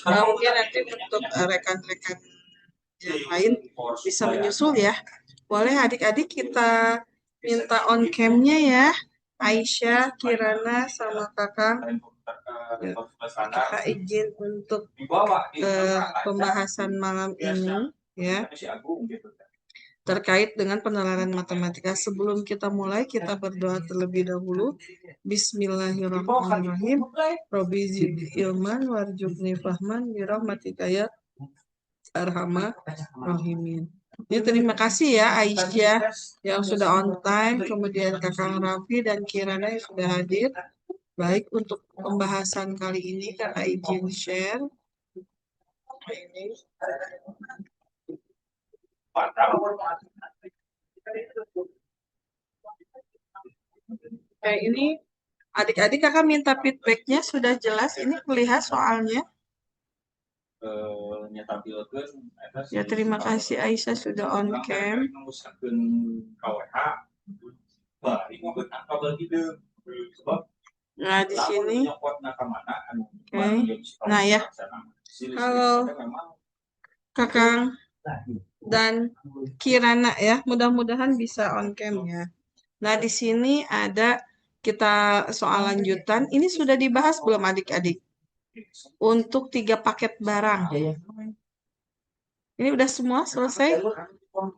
Mungkin nanti untuk rekan-rekan yang lain bisa menyusul ya. Boleh adik-adik kita minta on cam-nya ya. Aisyah, Kirana, sama kakak. Kita izin untuk pembahasan malam ini ya terkait dengan penalaran matematika. Sebelum kita mulai, kita berdoa terlebih dahulu. Bismillahirrahmanirrahim. Robbi zidni ilman warzuqni fahman birahmatika ya arhamar rahimin. Ya, terima kasih ya Aisyah yang sudah on time, kemudian Kakang Raffi dan Kirana yang sudah hadir. Baik, untuk pembahasan kali ini Kakak izin share. Kayak ini adik-adik kakak minta feedbacknya sudah jelas. Ini melihat soalnya. Ya, terima kasih Aisyah sudah on cam. Nah, di sini. Oke. Nah, ya. Halo. Kakang dan Kirana ya. Mudah-mudahan bisa on cam ya. Nah, di sini ada kita soal lanjutan. Ini sudah dibahas belum adik-adik? Untuk 3 paket barang. Ini udah semua selesai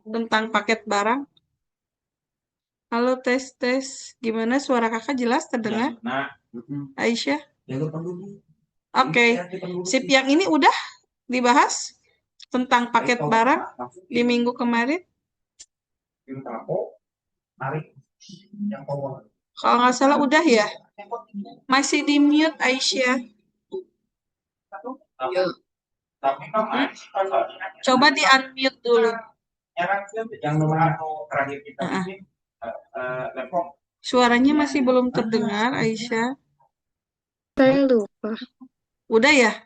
tentang paket barang. Halo, tes. Gimana suara kakak jelas terdengar? Aisyah? Oke. Sip, yang ini udah dibahas tentang paket barang di minggu kemarin? Kalau nggak salah udah ya? Masih di mute Aisyah. Coba di unmute dulu. Suaranya masih belum terdengar Aisyah. Saya lupa. Udah ya?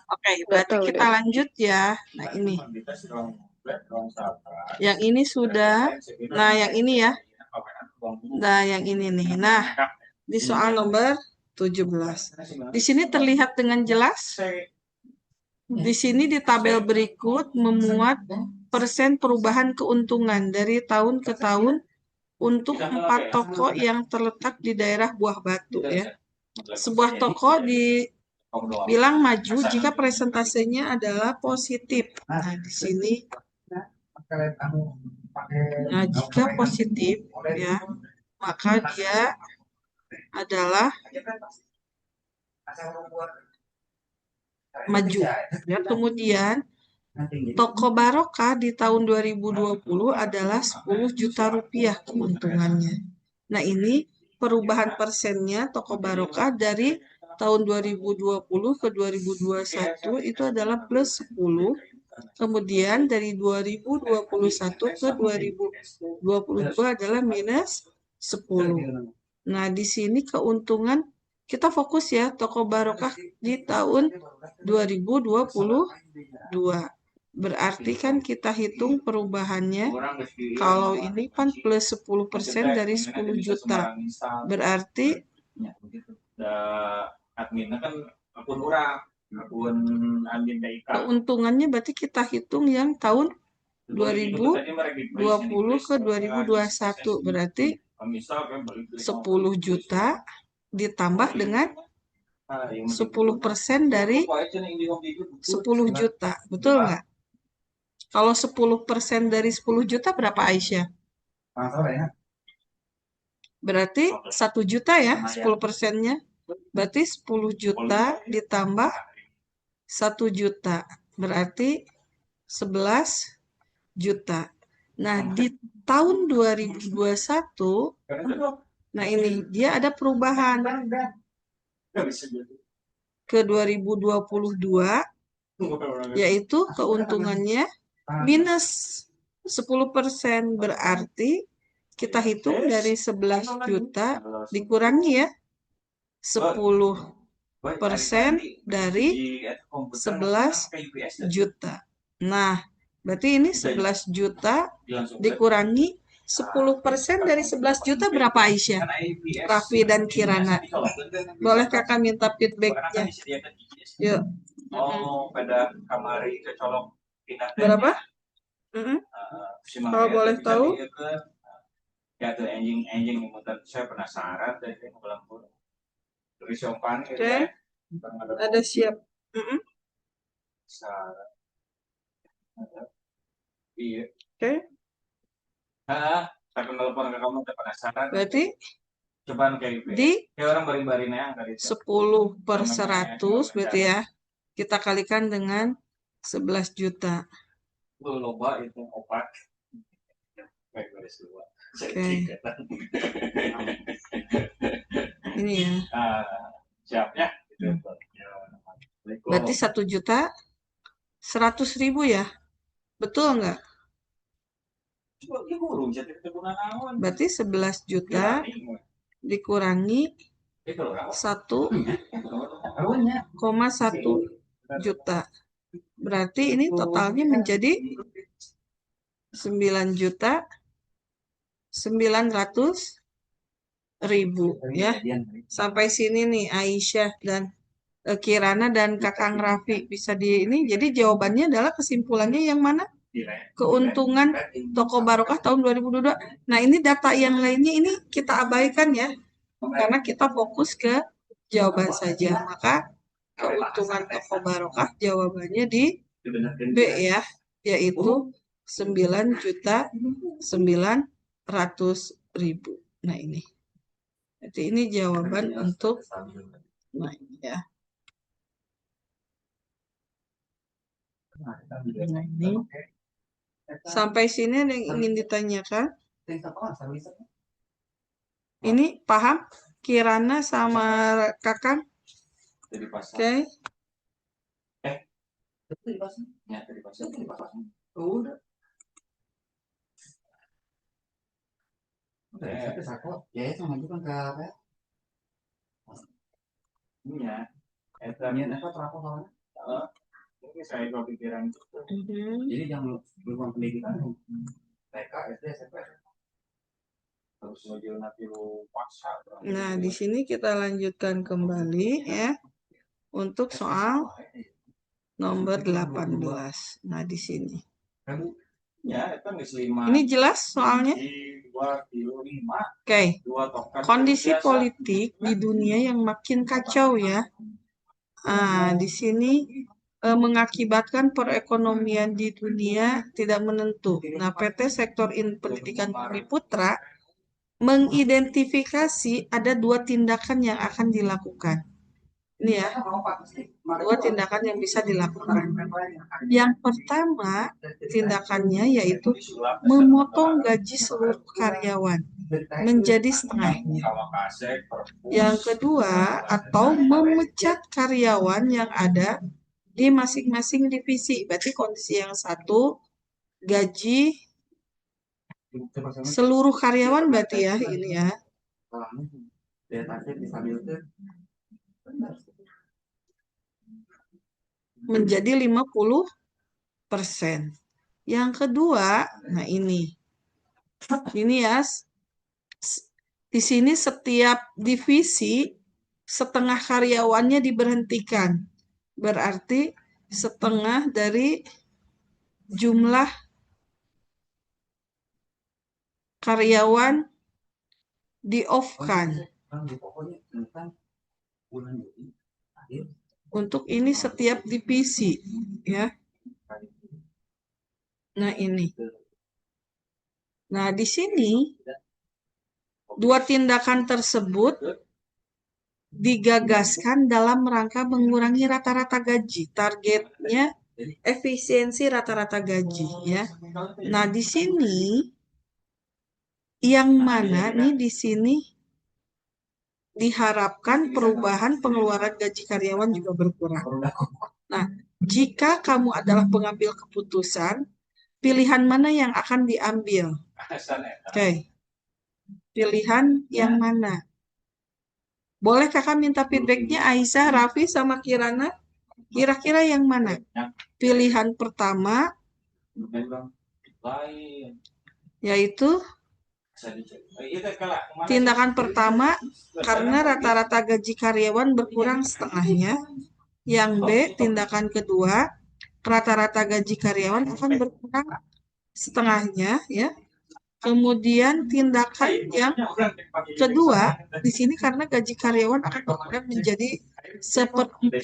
Oke, berarti kita lanjut ya. Nah, ini. Yang ini sudah. Nah, yang ini ya. Nah, yang ini nih. Nah, di soal nomor 17. Di sini terlihat dengan jelas. Di sini di tabel berikut memuat persen perubahan keuntungan dari tahun ke tahun untuk 4 toko yang terletak di daerah Buah Batu ya. Sebuah toko dibilang maju jika presentasenya adalah positif. Nah, di sini jika positif ya, maka dia adalah maju. Ya, kemudian toko Barokah di tahun 2020 adalah 10 juta rupiah keuntungannya. Nah, ini perubahan persennya toko Barokah dari tahun 2020 ke 2021 itu adalah plus 10. Kemudian dari 2021 ke 2022 adalah minus 10. Nah, di sini keuntungan kita fokus ya toko Barokah di tahun 2022. Berarti kan kita hitung perubahannya. Kalau ini kan plus 10% dari 10 juta. Berarti keuntungannya berarti kita hitung yang tahun 2020 ke 2021. Berarti 10 juta ditambah dengan 10% dari 10 juta. Betul nggak? Kalau 10% dari 10 juta berapa Aisyah? Berarti 1 juta ya 10%-nya. Berarti 10 juta ditambah 1 juta. Berarti 11 juta. Nah, di tahun 2021, nah ini dia ada perubahan ke 2022, yaitu keuntungannya minus 10%. Berarti kita hitung dari 11 juta dikurangi ya 10% dari 11 juta. Nah, berarti ini 11 juta dikurangi 10% dari 11 juta berapa Aisyah? Raffi dan Kirana. Boleh kakak minta feedbacknya? Yuk. Pada kamari kecolok Berapa? Kalau boleh tahu? Ya tuh anjing saya penasaran deh pulang pulang. Tulis sopan gitu. Oke. Ada siap. Iya. Oke. Saya telepon ke kamu udah penasaran. Berarti cobaan kayak gitu. Di kayak orang baring-baring yang kali 10/100 berarti ya. Kita kalikan dengan 11 juta. Loba itu opat. Baik beres dua. Oke. Ini ya. Siap ya. Berarti 1.100.000 ya. Betul nggak? Berarti 11 juta dikurangi 1,1 juta. Berarti ini totalnya menjadi 9.900.000 ya. Sampai sini nih Aisyah dan Kirana dan Kakang Raffi bisa di ini. Jadi jawabannya adalah kesimpulannya yang mana? Keuntungan Toko Barokah tahun 2022. Nah, ini data yang lainnya ini kita abaikan ya. Karena kita fokus ke jawaban saja. Maka keuntungan Toko Barokah jawabannya di B ya, yaitu 9.900.000. Nah, ini. Jadi ini jawaban untuk nah ini ya. Nah, ini. Sampai sini ada yang ingin ditanyakan? Ini paham? Kirana sama Kakang? Oke. Ini saya kepikiran itu. Jadi yang belum pendidikan TK, SD, SMP harus ngajuin nanti lu paksa. Nah, di sini kita lanjutkan kembali ya untuk soal nomor 18. Nah, di sini. Ini jelas soalnya? Oke. Kondisi politik di dunia yang makin kacau ya. Nah, di sini mengakibatkan perekonomian di dunia tidak menentu. Nah, PT Sektor Pendidikan Bumi Putra mengidentifikasi ada 2 tindakan yang akan dilakukan. Ini ya, 2 tindakan yang bisa dilakukan. Yang pertama, tindakannya yaitu memotong gaji seluruh karyawan menjadi setengahnya. Yang kedua, atau memecat karyawan yang ada di masing-masing divisi. Berarti kondisi yang satu, gaji seluruh karyawan berarti ya, ini ya. Menjadi 50%. Yang kedua, nah ini ya, di sini setiap divisi setengah karyawannya diberhentikan. Berarti setengah dari jumlah karyawan di-off-kan. Untuk ini setiap divisi ya. Nah, ini. Nah, di sini 2 tindakan tersebut digagaskan dalam rangka mengurangi rata-rata gaji. Targetnya efisiensi rata-rata gaji ya. Nah, di sini yang mana nih di sini diharapkan perubahan pengeluaran gaji karyawan juga berkurang. Nah, jika kamu adalah pengambil keputusan, pilihan mana yang akan diambil? Oke. Pilihan yang mana? Boleh kakak minta feedbacknya Aisyah, Raffi, sama Kirana? Kira-kira yang mana? Pilihan pertama, yaitu Tindakan pertama, karena rata-rata gaji karyawan berkurang setengahnya. Yang B, tindakan kedua, rata-rata gaji karyawan akan berkurang setengahnya, ya. Kemudian tindakan yang kedua di sini karena gaji karyawan akan berkurang menjadi seperempat.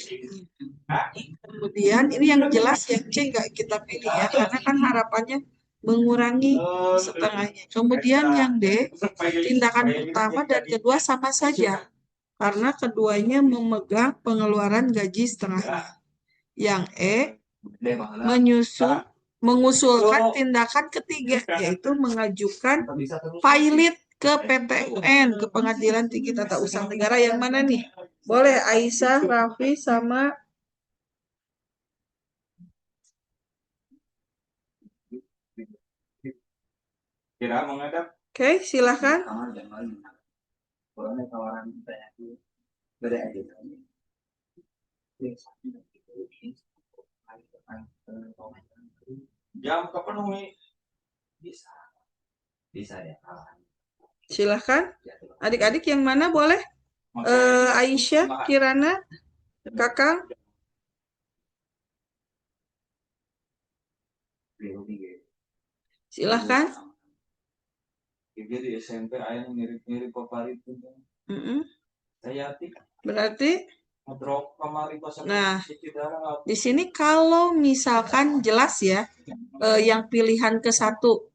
Kemudian ini yang jelas yang C nggak kita pilih ya, karena kan harapannya mengurangi setengahnya. Kemudian yang D, tindakan pertama dan kedua sama saja, karena keduanya memegang pengeluaran gaji setengahnya. Yang E, mengusulkan tindakan ketiga, yaitu mengajukan pilot ke PT UN, ke Pengadilan Tinggi Tata Usaha Negara. Yang mana nih? Boleh Aisyah, Raffi, sama Kira menghadap. Oke, silakan. Jam kepenuhi bisa ya. Silahkan. Adik-adik yang mana boleh? Aisyah, Kirana, Kakak. Silahkan. Jadi SMP ayah mirip-mirip Paparit itu. Berarti nah, di sini kalau misalkan jelas ya, yang pilihan ke satu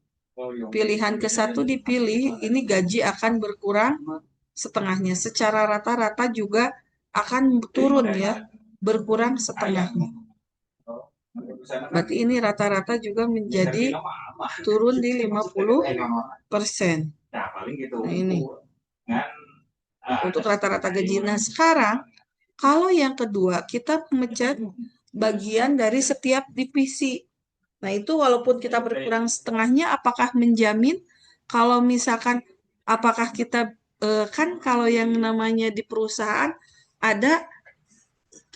dipilih, ini gaji akan berkurang setengahnya. Secara rata-rata juga akan turun ya, berkurang setengahnya. Berarti ini rata-rata juga menjadi turun di 50%. Nah ini untuk rata-rata gaji. Nah sekarang kalau yang kedua kita mencari bagian dari setiap divisi. Nah itu walaupun kita berkurang setengahnya, apakah menjamin kalau misalkan apakah kita kan kalau yang namanya di perusahaan ada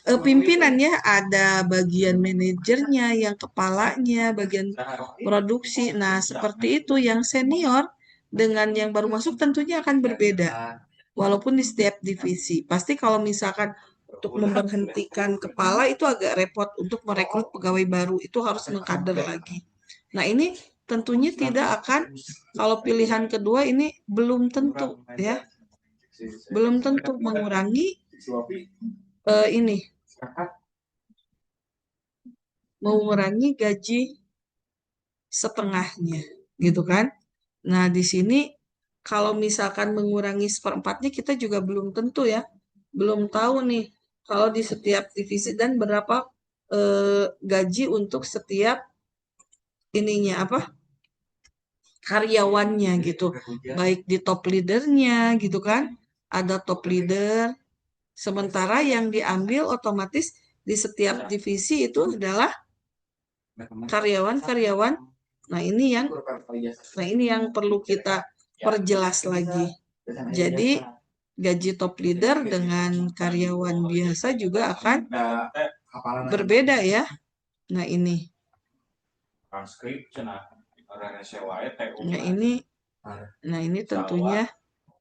pimpinan ya, ada bagian manajernya, yang kepalanya, bagian produksi. Nah, seperti itu yang senior dengan yang baru masuk tentunya akan berbeda. Walaupun di setiap divisi. Pasti kalau misalkan untuk memberhentikan kepala itu agak repot, untuk merekrut pegawai baru itu harus mengkader lagi. Nah, ini tentunya tidak akan, kalau pilihan kedua ini belum tentu ya. Belum tentu mengurangi ini mengurangi gaji setengahnya, gitu kan? Nah, di sini kalau misalkan mengurangi seperempatnya kita juga belum tentu ya, belum tahu nih kalau di setiap divisi dan berapa gaji untuk setiap ininya apa karyawannya gitu, baik di top leadernya gitu kan, ada top leader. Sementara yang diambil otomatis di setiap divisi itu adalah karyawan-karyawan. Nah, ini yang perlu kita perjelas lagi. Jadi, gaji top leader dengan karyawan biasa juga akan berbeda ya. Nah, ini. Nah, ini tentunya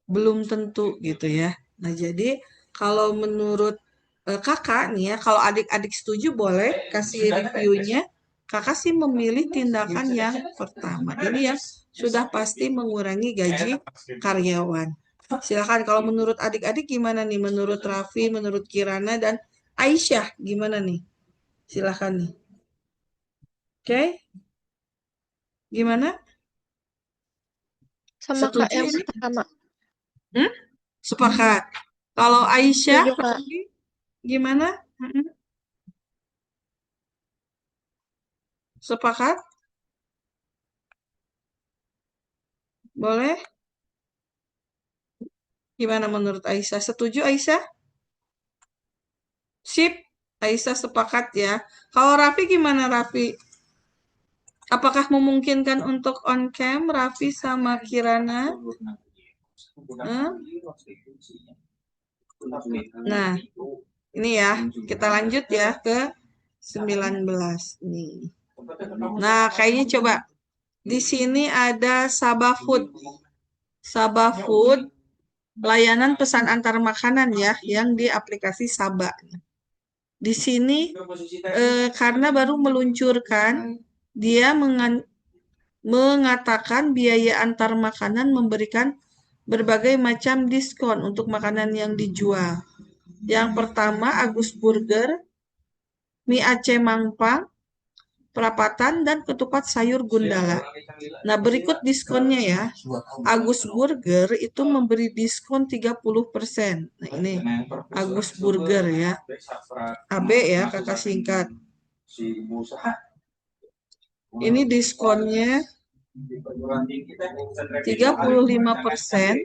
belum tentu gitu ya. Nah, jadi kalau menurut kakak nih ya, kalau adik-adik setuju boleh kasih reviewnya. Kakak sih memilih tindakan yang pertama. Ini yang sudah pasti mengurangi gaji karyawan. Silakan kalau menurut adik-adik gimana nih? Menurut Raffi, menurut Kirana, dan Aisyah gimana nih? Silakan nih. Oke? Gimana? Sama Kak Setuju yang ini? pertama. Sepakat. Kalau Aisyah, Setuju, Kak. gimana? Sepakat? Boleh? Gimana menurut Aisyah? Setuju Aisyah? Sip. Aisyah sepakat ya. Kalau Raffi gimana Raffi? Apakah memungkinkan untuk on cam Raffi sama Kirana? Nah, ini ya. Kita lanjut ya ke 19 nih. Nah, kayaknya coba. Di sini ada Sabah Food. Sabah Food, layanan pesan antar makanan ya, yang di aplikasi Sabah. Di sini karena baru meluncurkan, dia mengatakan biaya antar makanan memberikan berbagai macam diskon untuk makanan yang dijual. Yang pertama, Agus Burger, mie Aceh Mangpang, perapatan, dan ketupat sayur Gundala. Nah, berikut diskonnya ya. Agus Burger itu memberi diskon 30%. Nah, ini Agus Burger ya. AB ya, kakak singkat. Ini diskonnya 35%.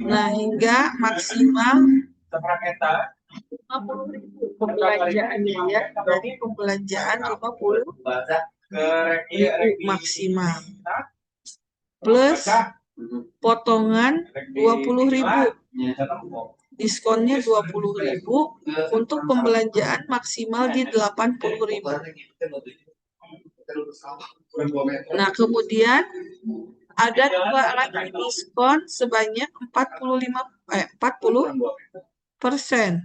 Nah, hingga maksimal 50.000 pembelanjaannya ya. Jadi pembelanjaan 50.000 maksimal. Plus potongan 20.000. Diskonnya 20.000 untuk pembelanjaan maksimal di 80.000. Nah, kemudian ada juga lagi diskon sebanyak 40%.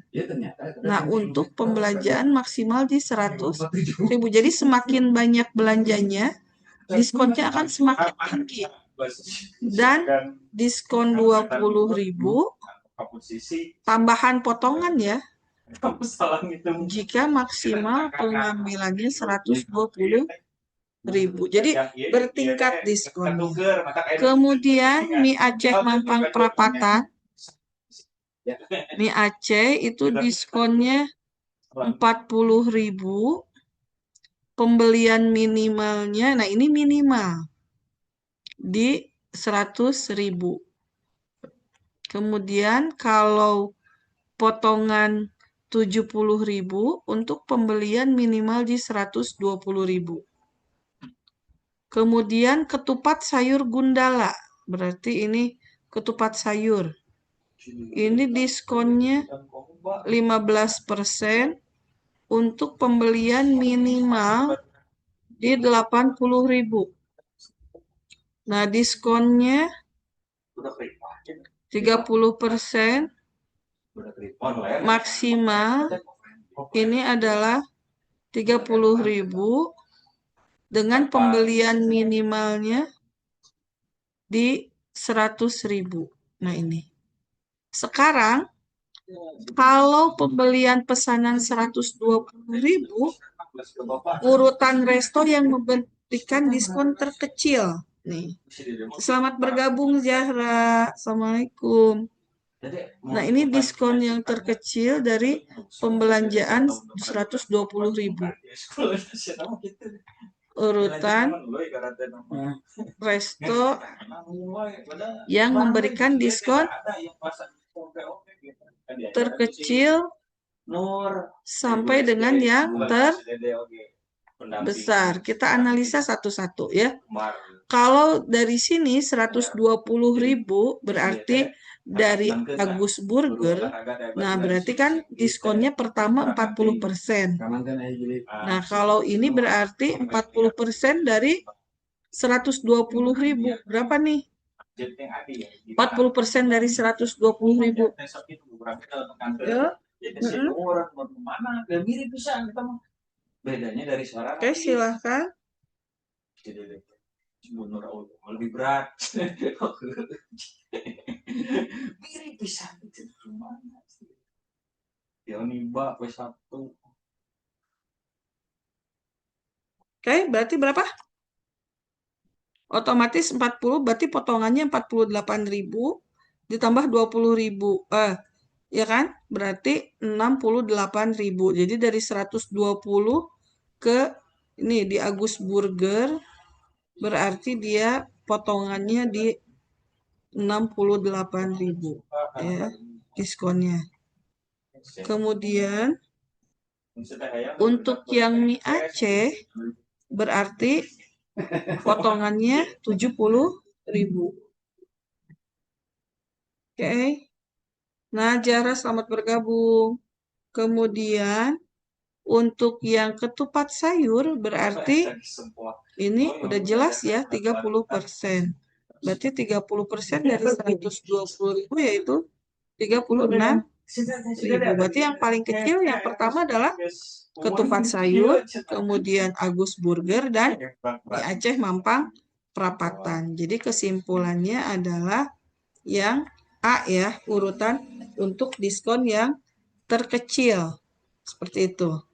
Nah, untuk pembelanjaan maksimal di 100.000. Jadi semakin banyak belanjanya, diskonnya akan semakin tinggi. Dan diskon 20.000 tambahan potongan ya, jika maksimal pengambilannya 120.000. Jadi bertingkat diskonnya. Kemudian mie Aceh Mampang perapatan, mie Aceh itu diskonnya 40.000. Pembelian minimalnya, nah ini minimal di 100.000. Kemudian kalau potongan 70.000 untuk pembelian minimal di 120.000. Kemudian ketupat sayur Gundala, berarti ini ketupat sayur. Ini diskonnya 15% untuk pembelian minimal di 80.000. Nah, diskonnya 30% maksimal ini adalah 30.000 dengan pembelian minimalnya di 100.000. Nah, ini. Sekarang kalau pembelian pesanan 120.000, urutan resto yang memberikan diskon terkecil. Nih. Selamat bergabung Zahra. Assalamualaikum. Nah, ini diskon yang terkecil dari pembelanjaan 120.000. Urutan resto yang memberikan diskon terkecil sampai dengan yang terbesar. Kita analisa satu-satu ya. Kalau dari sini 120.000 berarti dari Agus Burger. Nah, berarti kan diskonnya pertama 40%. Nah, kalau ini berarti 40% dari 120.000. Berapa nih? 40% dari 120.000. Ya. Oke, silahkan. Lebih berat. Mirip bisa itu mana? Ya niba W1. Oke, berarti berapa? Otomatis 40, berarti potongannya 48.000 ditambah 20.000. Ya kan? Berarti 68.000. Jadi dari 120 ke ini di Agus Burger berarti dia potongannya di 68.000 ya diskonnya. Kemudian untuk yang mie Aceh berarti potongannya 70.000. Oke. Nah, Jara selamat bergabung. Kemudian untuk yang ketupat sayur berarti ini udah jelas ya 30%. Berarti 30% dari 120.000 yaitu 36.000. Berarti yang paling kecil yang pertama adalah ketupat sayur, kemudian Agus Burger, dan mie Aceh Mampang Perapatan. Jadi kesimpulannya adalah yang A ya, urutan untuk diskon yang terkecil. Seperti itu.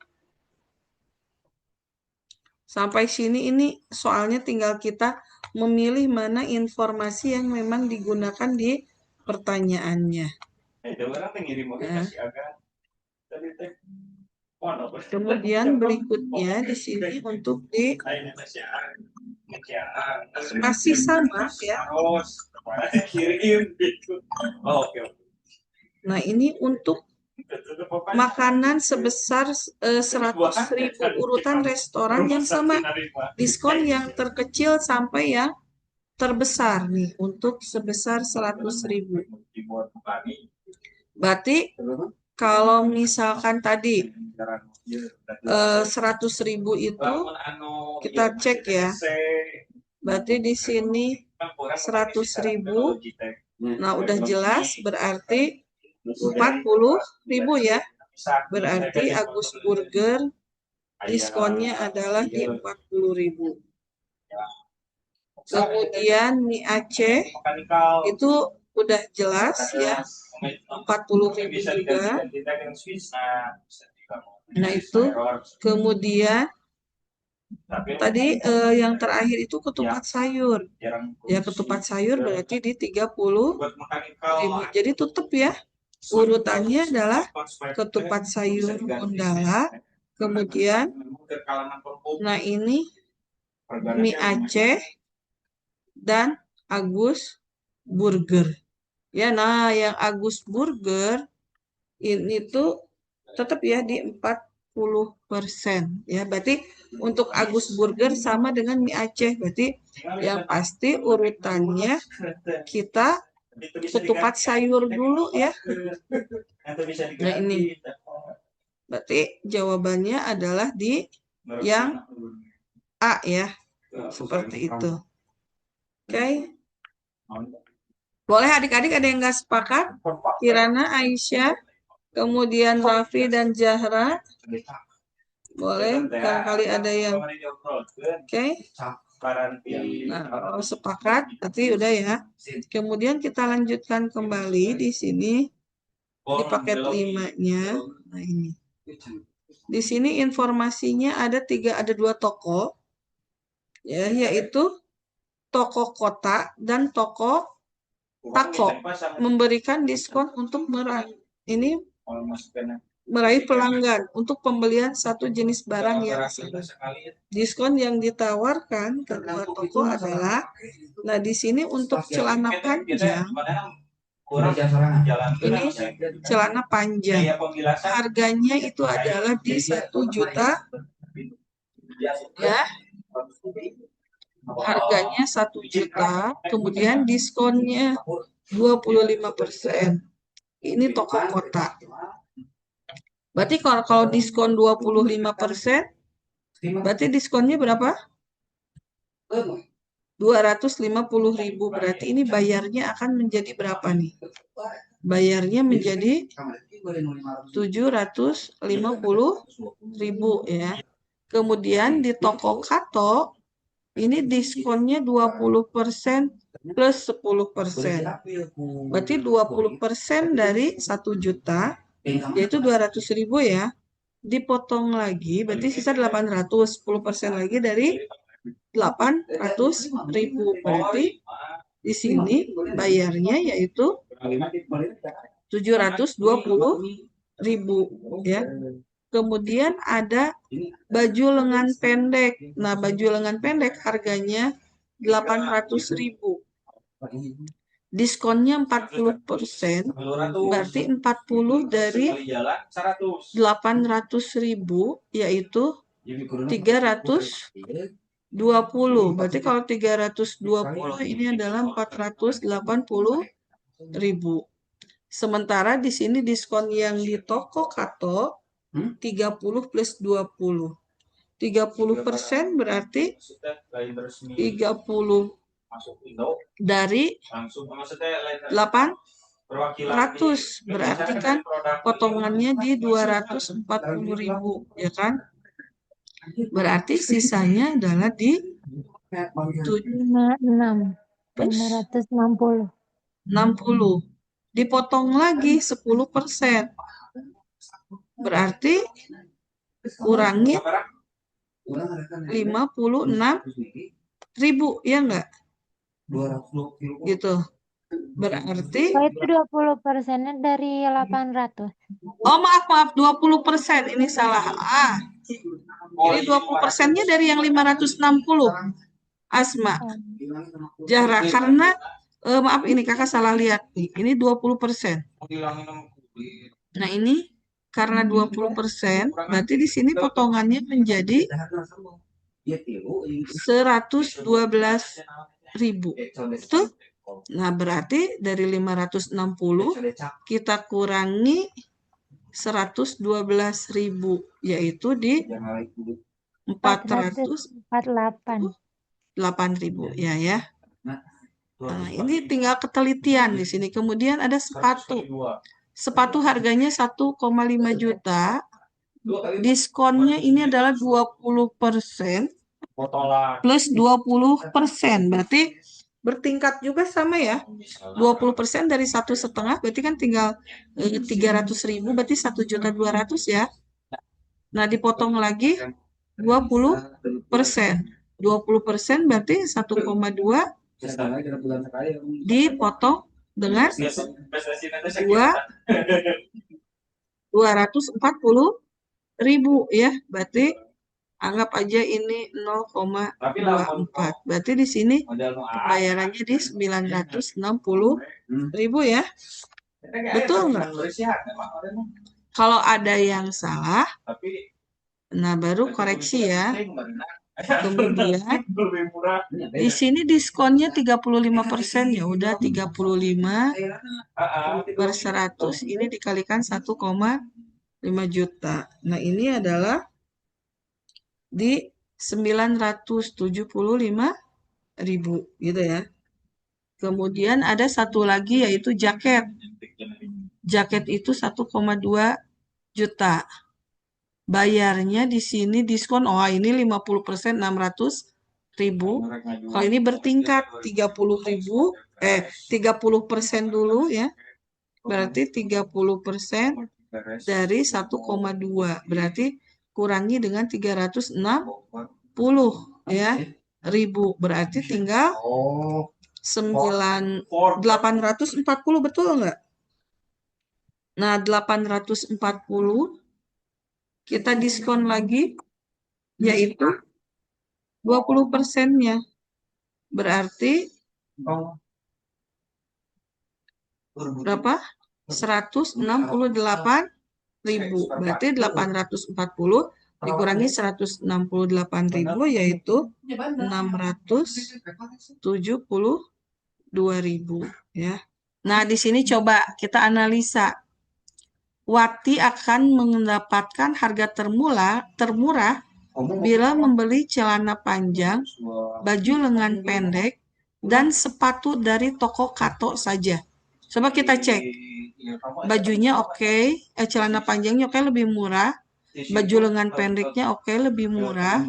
Sampai sini ini soalnya tinggal kita memilih mana informasi yang memang digunakan di pertanyaannya. Nah, kemudian berikutnya di sini untuk di masih sama ya. Nah, ini untuk makanan sebesar 100.000 urutan restoran yang sama diskon yang terkecil sampai yang terbesar nih untuk sebesar 100.000. Berarti kalau misalkan tadi 100.000 itu kita cek ya. Berarti di sini 100.000. Nah, udah jelas berarti 40.000 ya. Berarti Agus Burger diskonnya adalah di 40.000. Kemudian mie Aceh itu udah jelas ya, 40.000 juga. Nah, itu kemudian tadi yang terakhir itu ketupat sayur. Ya, ketupat sayur berarti di 30.000. Jadi tutup ya. Urutannya adalah ketupat sayur Gundala, kemudian nah ini mie Aceh dan Agus Burger. Ya, nah yang Agus Burger ini tuh tetap ya di 40% ya. Berarti untuk Agus Burger sama dengan mie Aceh. Berarti yang pasti urutannya kita ketupat sayur dulu ya. Nah, ini berarti jawabannya adalah di yang A ya. Seperti itu. Oke. Boleh adik-adik ada yang nggak sepakat? Kirana, Aisyah, kemudian Raffi dan Zahra. Boleh, barangkali ada yang oke. Nah, kalau sepakat, berarti udah ya. Kemudian kita lanjutkan kembali di sini di paket 5-nya. Nah, ini. Di sini informasinya ada 2 toko. Ya, yaitu toko Kota dan toko Tako memberikan diskon untuk meraih pelanggan untuk pembelian satu jenis barang yang sama. Diskon yang ditawarkan kedua toko adalah, nah di sini untuk celana panjang, ini celana panjang, harganya itu adalah di 1 juta, ya, harganya 1 juta, kemudian diskonnya 25%. Ini toko Kota. Berarti kalau diskon 25%, berarti diskonnya berapa? 250.000. Berarti ini bayarnya akan menjadi berapa nih? Bayarnya menjadi 750.000 ya. Kemudian di toko Kato ini diskonnya 20% plus 10%. Berarti 20% dari 1 juta, yaitu 200.000 ya. Dipotong lagi, berarti sisa 800. 10% lagi dari 800.000. Berarti di sini bayarnya yaitu 720.000 ya. Kemudian ada baju lengan pendek. Nah, baju lengan pendek harganya 800.000. Diskonnya 40%, berarti 40 dari 800.000 yaitu 320. Berarti kalau 320 ini adalah 480.000. Sementara di sini diskon yang di toko Kato 30 plus 20. 30% berarti 30 masuk Indo dari langsung maksudnya 800. Berarti kan potongannya di 240.000, ya kan? Berarti sisanya adalah di 560. 60. Dipotong lagi 10%. Berarti kurangi 56.000, ya enggak? Gitu. Berarti, Oh, itu 20%-nya dari 800. oh maaf, 20%. Ini salah. Ini 20%-nya dari yang 560. Asma. Jarak, karena, maaf ini kakak salah lihat nih. Ini 20%. Nah ini karena 20%, berarti di sini potongannya menjadi 112.000. Betul? Nah, berarti dari 560 kita kurangi 112.000, yaitu di 448.000, ya. Nah, ini tinggal ketelitian di sini. Kemudian ada sepatu. Sepatu harganya 1,5 juta. Diskonnya ini adalah 20% plus 20%. Berarti bertingkat juga sama ya. 20% dari 1,5, berarti kan tinggal 300.000, berarti 1.200.000 ya. Nah, dipotong lagi 20%. 20% berarti 1,2 dipotong dengan 240.000 ya. Berarti anggap aja ini 0,24. Berarti di sini pembayarannya di 960.000 ya. Betul nggak? Kalau ada yang salah, nah baru koreksi ya. Kemudian di sini diskonnya 35%, ya udah 35 per 100 ini dikalikan 1,5 juta. Nah, ini adalah di 975.000 gitu ya. Kemudian ada satu lagi yaitu jaket. Jaket itu 1,2 juta. Bayarnya di sini diskon, ini 50%, 600.000. Kalau ini bertingkat 30% dulu ya. Berarti 30% dari 1,2. Berarti kurangi dengan 360 ya ribu. Berarti tinggal 840, betul enggak? Nah, 840 kita diskon lagi, yaitu 20%-nya. Berarti berapa? 168.000. Berarti 840 dikurangi 168.000, yaitu 672.000 ya. Nah, di sini coba kita analisa. Wati akan mendapatkan harga termurah bila membeli celana panjang, baju lengan pendek, dan sepatu dari toko Kato saja. Coba kita cek. Bajunya oke, celana panjangnya oke, lebih murah. Baju lengan pendeknya oke, lebih murah.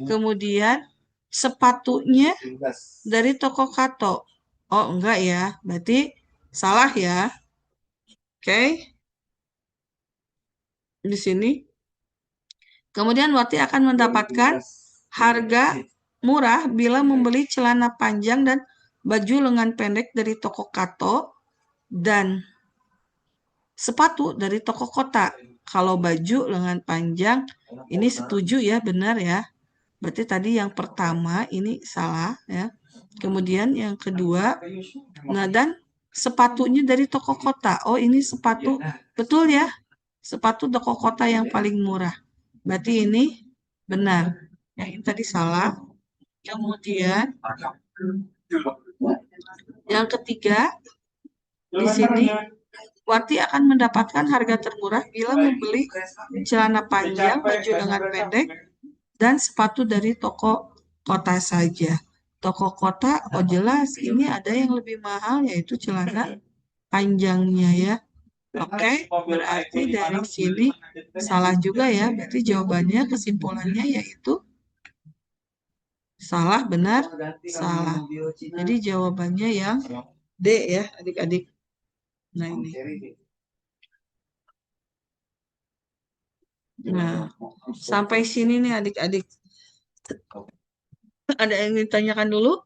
Kemudian sepatunya dari toko Kato. Oh, enggak ya. Berarti salah ya. Oke. Di sini. Kemudian Wati akan mendapatkan harga murah bila membeli celana panjang dan baju lengan pendek dari toko Kato dan sepatu dari toko Kota. Kalau baju lengan panjang ini setuju ya, benar ya. Berarti tadi yang pertama ini salah ya. Kemudian yang kedua, nah dan sepatunya dari toko Kota. Oh, ini sepatu, betul ya. Sepatu toko Kota yang paling murah. Berarti ini benar. Ya, ini tadi salah. Kemudian yang ketiga, di sini Wati akan mendapatkan harga termurah bila membeli celana panjang, baju lengan pendek, dan sepatu dari toko Kota saja. toko kota, oh jelas ini ada yang lebih mahal yaitu celana panjangnya ya. Oke, berarti dari sini salah juga ya. Berarti jawabannya kesimpulannya yaitu salah, benar, salah. Jadi jawabannya yang D ya adik-adik. Nah ini. Nah, sampai sini nih adik-adik. Ada yang ditanyakan dulu?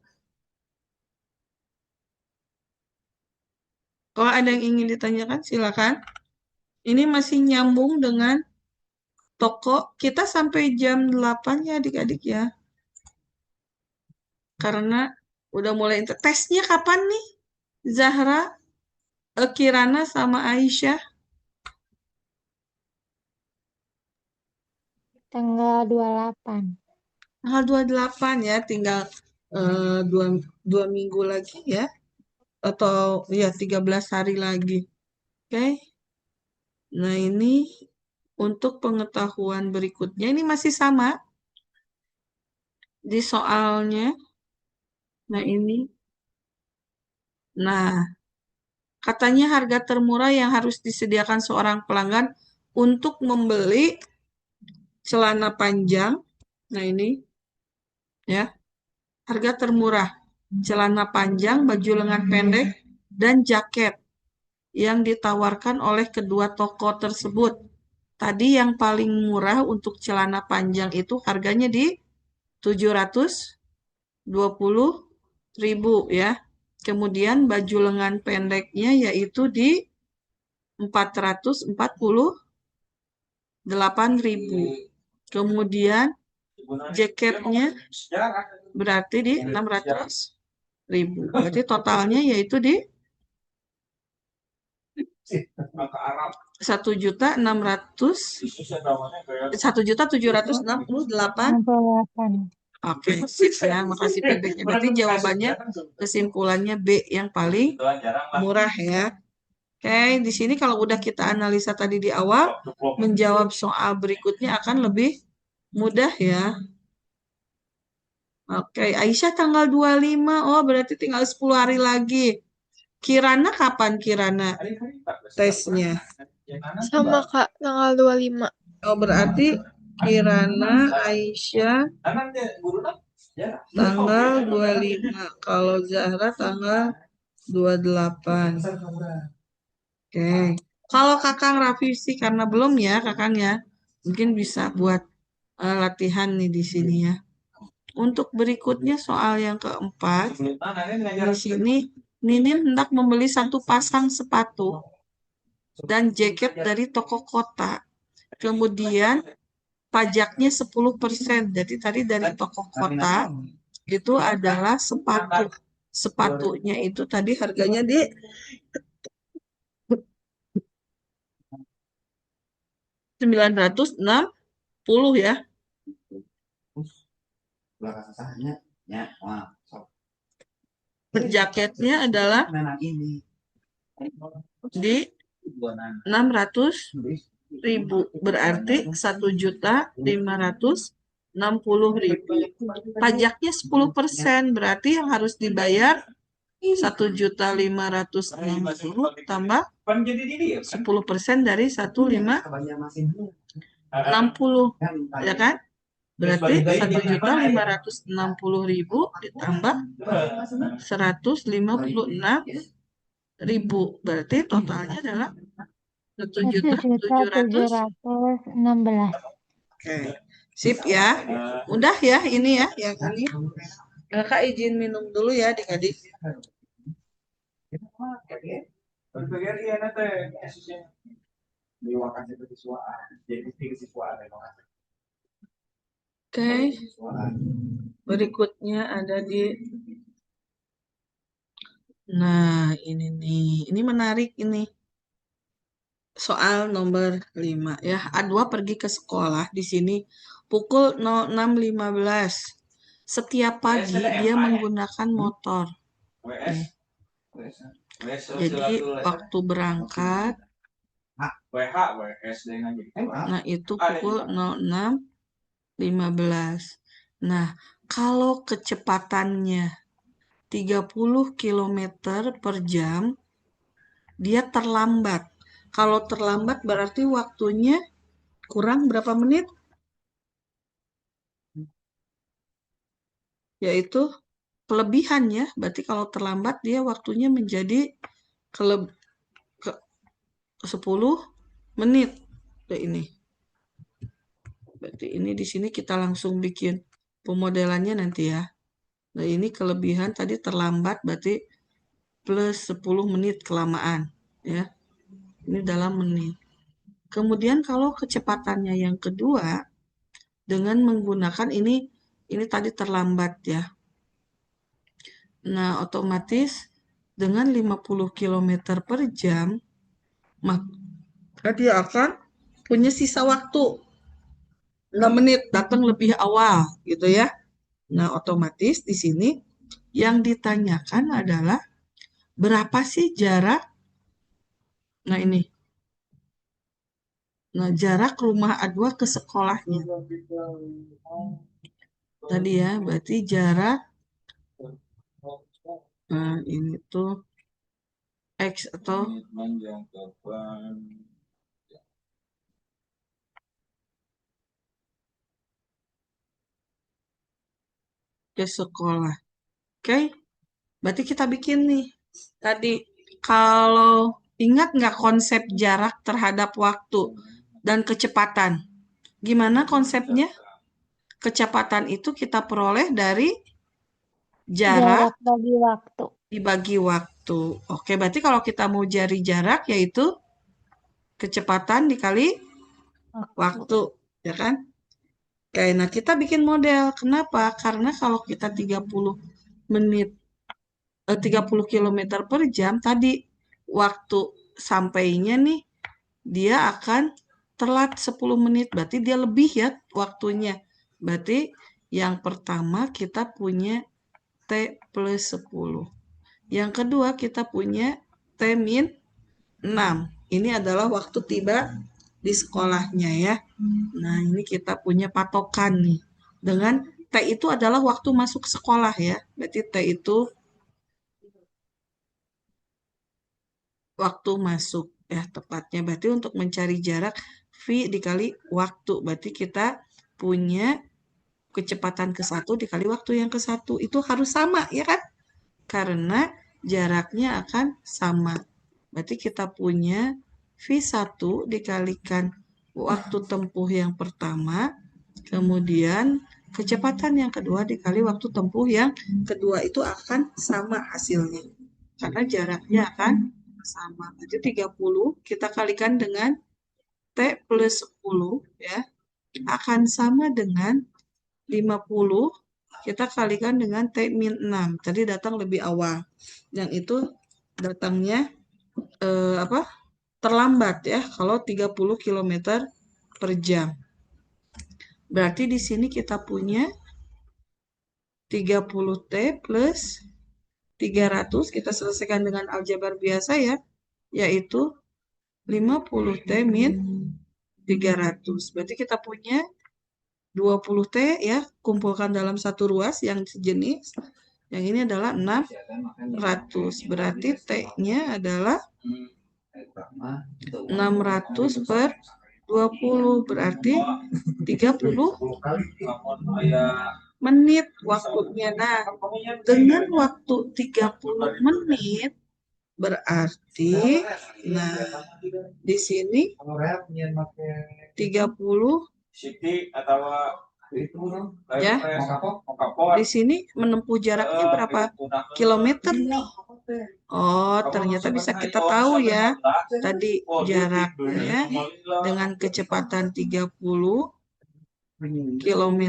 Kalau ada yang ingin ditanyakan, silakan. Ini masih nyambung dengan toko. Kita sampai jam 8 ya adik-adik ya. Karena udah mulai tesnya kapan nih? Zahra, Kirana sama Aisyah. Tanggal 28. Tanggal 28 ya, tinggal dua minggu lagi ya. Atau ya 13 hari lagi. Oke. Nah ini untuk pengetahuan berikutnya, ini masih sama. Di soalnya. Nah ini. Nah, katanya harga termurah yang harus disediakan seorang pelanggan untuk membeli celana panjang. Nah ini ya, harga termurah. Celana panjang, baju lengan pendek, dan jaket yang ditawarkan oleh kedua toko tersebut. Tadi yang paling murah untuk celana panjang itu harganya di 720.000 ya. Kemudian baju lengan pendeknya yaitu di 448.000. Kemudian jaketnya berarti di 600.000. Berarti totalnya yaitu di 1.768.000. 68. Oke, sip ya. Makasih feedbacknya. Berarti jawabannya kesimpulannya B yang paling murah ya. Oke, di sini kalau udah kita analisa tadi di awal, menjawab soal berikutnya akan lebih mudah ya. Oke, Aisyah tanggal 25. Oh, berarti tinggal 10 hari lagi. Kirana kapan Kirana tesnya? Sama Kak, tanggal 25. Oh, berarti Kirana, Aisyah tanggal 25. Kalau Zahra tanggal 28. Oke. Kalau Kakang Raffi sih karena belum ya, Kakang ya. Mungkin bisa buat latihan nih di sini ya. Untuk berikutnya soal yang keempat. Di sini Ninin hendak membeli satu pasang sepatu dan jaket dari toko kota. Kemudian pajaknya 10%. Jadi tadi dari toko kota itu adalah sepatu. Sepatunya itu tadi harganya di 960 ya. Jaketnya adalah di 600.000. Berarti 1.560.000. Pajaknya 10%. Berarti yang harus dibayar 1.560.000 tambah 10% dari 1.560 ya kan? Berarti 1.560.000 ditambah 156.000. Berarti totalnya adalah 1.716.000. Oke, sip ya. Udah ya ini ya yang ini. Kakak izin minum dulu ya adik-adik. Oke, berikutnya ada di. Nah ini nih, ini menarik ini. Soal nomor 5 ya. A2 pergi ke sekolah di sini pukul 06.15. Setiap pagi dia menggunakan motor. Jadi waktu berangkat nah itu pukul 06.15. Nah, Kalau kecepatannya 30 km per jam, dia terlambat. Kalau terlambat berarti waktunya kurang berapa menit? Yaitu kelebihan ya. Berarti kalau terlambat dia waktunya menjadi kele- ke 10 menit. Nah, ini. Berarti ini di sini kita langsung bikin pemodelannya nanti ya. Nah, ini kelebihan tadi terlambat berarti plus 10 menit kelamaan ya. Ini dalam menit. Kemudian kalau kecepatannya yang kedua dengan menggunakan ini tadi terlambat ya. Nah, otomatis dengan 50 km per jam maka dia akan punya sisa waktu 6 menit datang lebih awal gitu ya. Nah, otomatis di sini yang ditanyakan adalah berapa sih jarak? Nah, ini. Nah, jarak rumah A2 ke sekolahnya. Tadi ya, berarti jarak nah, ini tuh X atau ke sekolah. Oke, berarti kita bikin nih. Tadi, kalau ingat nggak konsep jarak terhadap waktu dan kecepatan? Gimana konsepnya? Kecepatan itu kita peroleh dari jarak Jarak bagi waktu. dibagi waktu. Oke, berarti kalau kita mau cari jarak, yaitu kecepatan dikali waktu, ya kan? Oke, nah kita bikin model. Kenapa? Karena kalau kita 30 menit 30 km per jam tadi waktu sampainya nih dia akan telat 10 menit. Berarti dia lebih ya waktunya. Berarti yang pertama kita punya T plus 10. Yang kedua kita punya T min 6. Ini adalah waktu tiba di sekolahnya ya. Nah, ini kita punya patokan nih. Dengan T itu adalah waktu masuk sekolah ya. Berarti T itu waktu masuk ya tepatnya. Berarti untuk mencari jarak V dikali waktu. Berarti kita punya kecepatan ke satu dikali waktu yang ke satu. Itu harus sama ya kan? Karena jaraknya akan sama. Berarti kita punya V1 dikalikan waktu tempuh yang pertama, kemudian kecepatan yang kedua dikali waktu tempuh yang kedua itu akan sama hasilnya. Karena jaraknya akan sama. Jadi 30 kita kalikan dengan T plus 10 ya akan sama dengan 50 kita kalikan dengan T min 6. Tadi datang lebih awal. Yang itu datangnya terlambat ya kalau 30 km per jam. Berarti di sini kita punya 30T plus 300. Kita selesaikan dengan aljabar biasa ya. Yaitu 50T min 300. Berarti kita punya 20T ya. Kumpulkan dalam satu ruas yang sejenis. Yang ini adalah 600. Berarti T-nya adalah 600 per 20. Berarti 30 menit waktunya. Nah, dengan waktu 30 menit berarti nah di sini 30 ya. Di sini menempuh jaraknya berapa kilometer nih? Oh, ternyata bisa kita tahu ya. Tadi jaraknya dengan kecepatan 30 km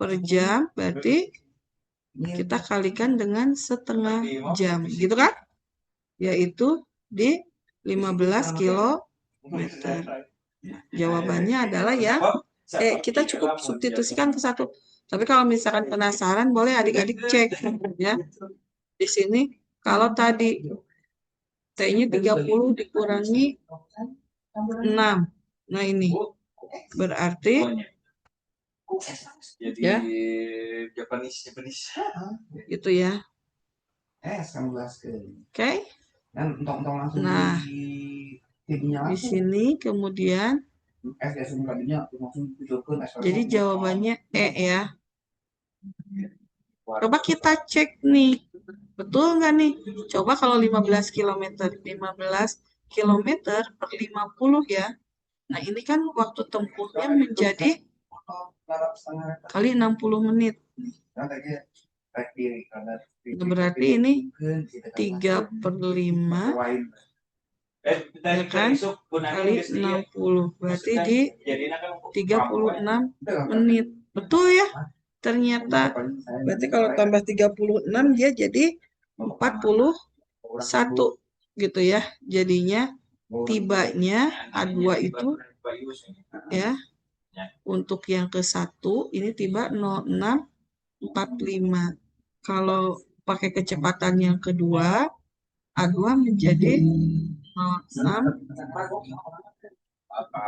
per jam berarti kita kalikan dengan setengah jam, gitu kan? Yaitu di 15 km. Jawabannya adalah ya, kita cukup substitusikan ke satu. Tapi kalau misalkan penasaran, boleh adik-adik cek ya. Di sini kalau tadi T-nya 30 dikurangi 6. Nah ini berarti Jadi Ya. Japanese. Gitu ya. Kamu bahas ke. Oke. Dan entong langsung Nah, tidinya di langsung. sini kemudian langsung tadinya langsung diturunkan. jadi jawabannya E ya. Coba kita cek nih. Betul nggak nih? Coba kalau 15 km. 15 km per 50 ya. Nah, ini kan waktu tempuhnya menjadi kali 60 menit. Berarti ini 3/5 ya kan? Kali 60. Berarti di 36 menit. Betul ya? Ternyata. Berarti kalau tambah 36 dia jadi 41 gitu ya. Jadinya tibanya A2 itu ya untuk yang ke 1 ini tiba 06.45. Kalau pakai kecepatan yang kedua A2 menjadi 06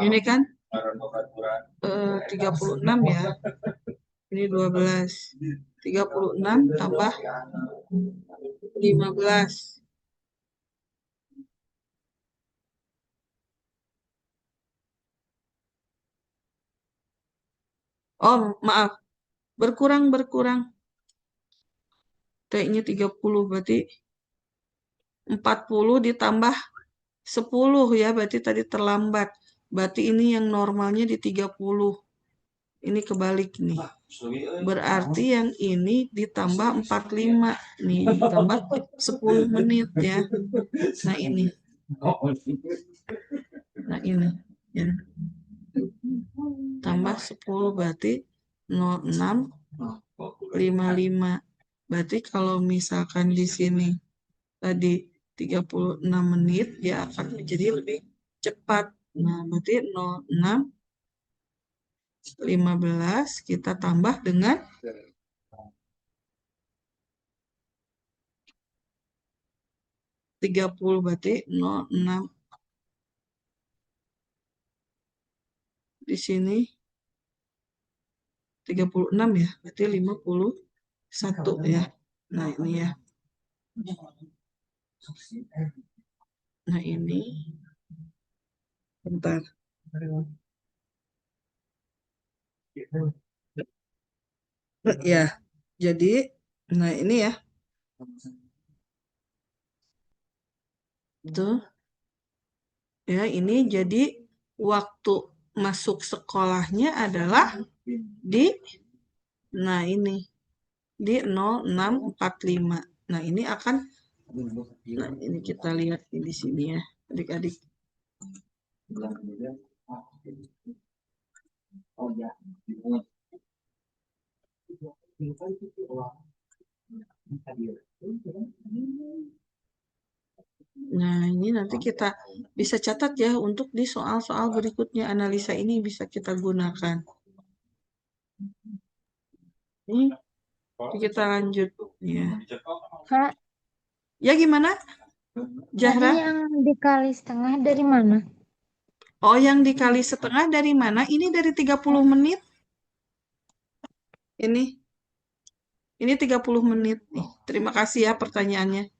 ini kan 36 ya. Ini 12. 36 tambah 15. Oh, maaf. Berkurang. T-nya 30 berarti 40 ditambah 10 ya. Berarti tadi terlambat. Berarti ini yang normalnya di 30. Ini kebalik nih. Berarti yang ini ditambah 45. Nih, ditambah 10 menit ya. Nah, ini. Nah, ini. Ya. Tambah 10 berarti 06.55. Berarti kalau misalkan di sini tadi 36 menit, dia akan menjadi lebih cepat. Nah, berarti 06.15 kita tambah dengan 30 berarti 06 di sini 36 ya, berarti 51 ya. Nah, ini ya. Nah, ini bentar. Ya. Jadi nah ini ya. Tuh. Ya, ini jadi waktu masuk sekolahnya adalah di nah ini di 06.45. Nah, ini akan nah ini kita lihat di sini ya, adik-adik. Nah, ini nanti kita bisa catat ya untuk di soal-soal berikutnya. Analisa ini bisa kita gunakan. Ini kita lanjut ya. Kak, Ya gimana? tadi Zahra? yang dikali setengah dari mana? Oh, yang dikali setengah dari mana? Ini dari 30 menit. Ini 30 menit nih. Terima kasih ya pertanyaannya.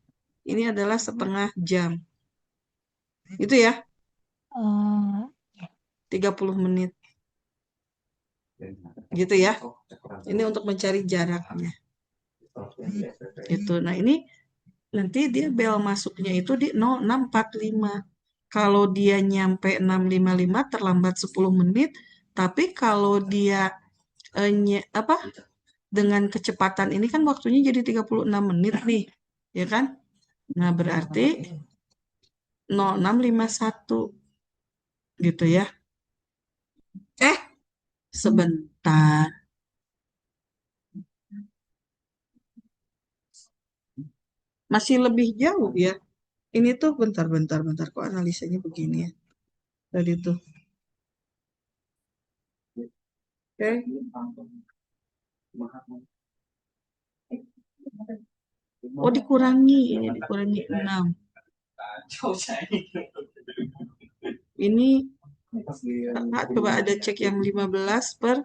Ini adalah setengah jam. Itu ya, 30 menit. Gitu ya. Ini untuk mencari jaraknya. Itu. Nah, ini nanti dia bel masuknya itu di 06.45. Kalau dia nyampe 6.55 terlambat 10 menit, tapi kalau dia dengan kecepatan ini kan waktunya jadi 36 menit nih, ya kan? Nah, berarti 06.51 gitu ya. Sebentar. Masih lebih jauh ya. Ini tuh bentar kok analisanya begini ya. Tadi tuh. Oke. Oh, dikurangi. Ini dikurangi 6. Ini kakak coba ada cek yang 15 per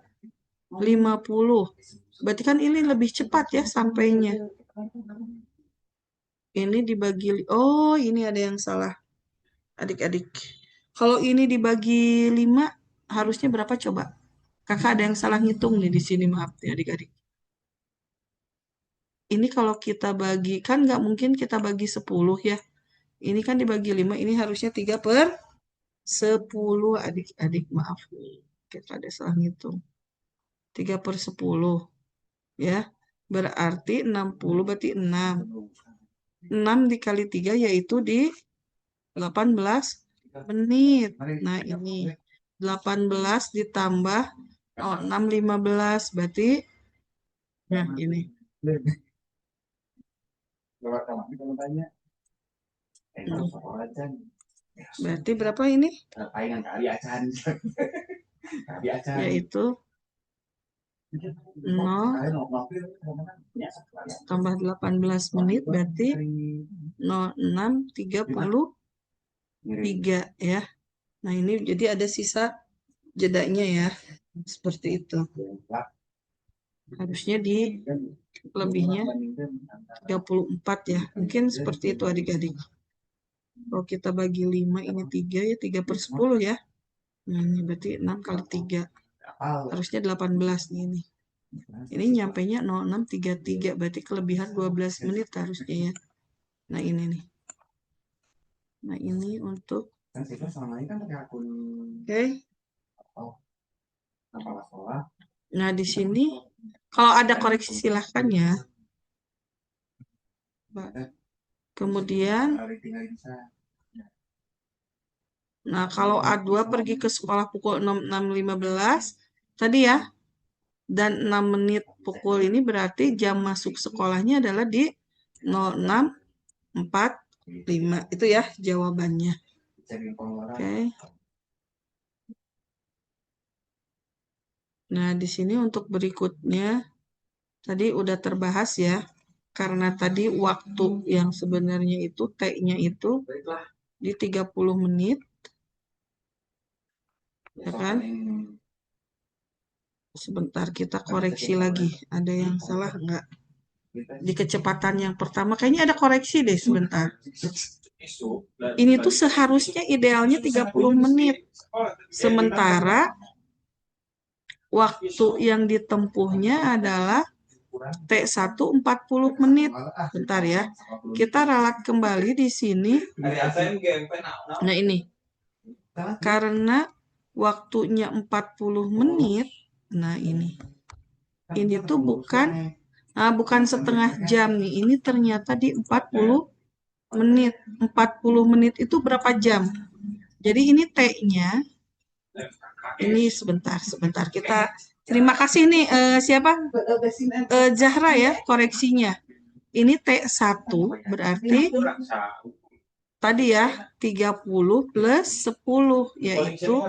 50. Berarti kan ini lebih cepat ya sampainya. Ini dibagi, oh ini ada yang salah adik-adik. Kalau ini dibagi 5, harusnya berapa coba? Kakak ada yang salah ngitung nih di sini, maaf ya adik-adik. Ini kalau kita bagi, kan nggak mungkin kita bagi 10 ya. Ini kan dibagi 5, ini harusnya 3/10 adik-adik, maaf nih. Kita ada salah ngitung. 3/10 ya. Berarti 60, berarti 6. 6 dikali 3 yaitu di 18 menit. Nah ini 18 ditambah 6, 15. Berarti, nah ini. Berarti berapa ini? Yaitu 0 tambah 18 menit berarti 06.33 ya. Nah ini jadi ada sisa jedanya ya. Seperti itu. Harusnya di lebihnya 34 ya. Mungkin seperti itu adik-adik. Kalau kita bagi 5 ini 3 ya, 3/10 ya. Nah, ini berarti 6 kali 3. Harusnya 18 nih ini. Ini nyampainya 06.33, berarti kelebihan 12 menit harusnya ya. Nah ini nih. Nah ini untuk oke. Nah di sini kalau ada koreksi silahkan ya. Kemudian, nah kalau A2 pergi ke sekolah pukul 6.15 tadi ya, dan 6 menit pukul ini berarti jam masuk sekolahnya adalah di 06.45. Itu ya jawabannya. Oke. Nah, di sini untuk berikutnya tadi udah terbahas ya. Karena tadi waktu yang sebenarnya itu T-nya itu di 30 menit. Ya kan? Sebentar kita koreksi lagi. Ada yang salah enggak? Di kecepatan yang pertama kayaknya ada koreksi deh sebentar. Ini tuh seharusnya idealnya 30 menit. Sementara waktu yang ditempuhnya adalah T1 40 menit. Bentar ya. Kita ralat kembali di sini. Nah ini. Karena waktunya 40 menit. Nah ini. Ini tuh bukan setengah jam nih. Ini ternyata di 40 menit. 40 menit itu berapa jam? Jadi ini T-nya. Ini sebentar. Kita terima kasih nih siapa? Zahra ya koreksinya. Ini T1 berarti tadi ya 30 plus 10 yaitu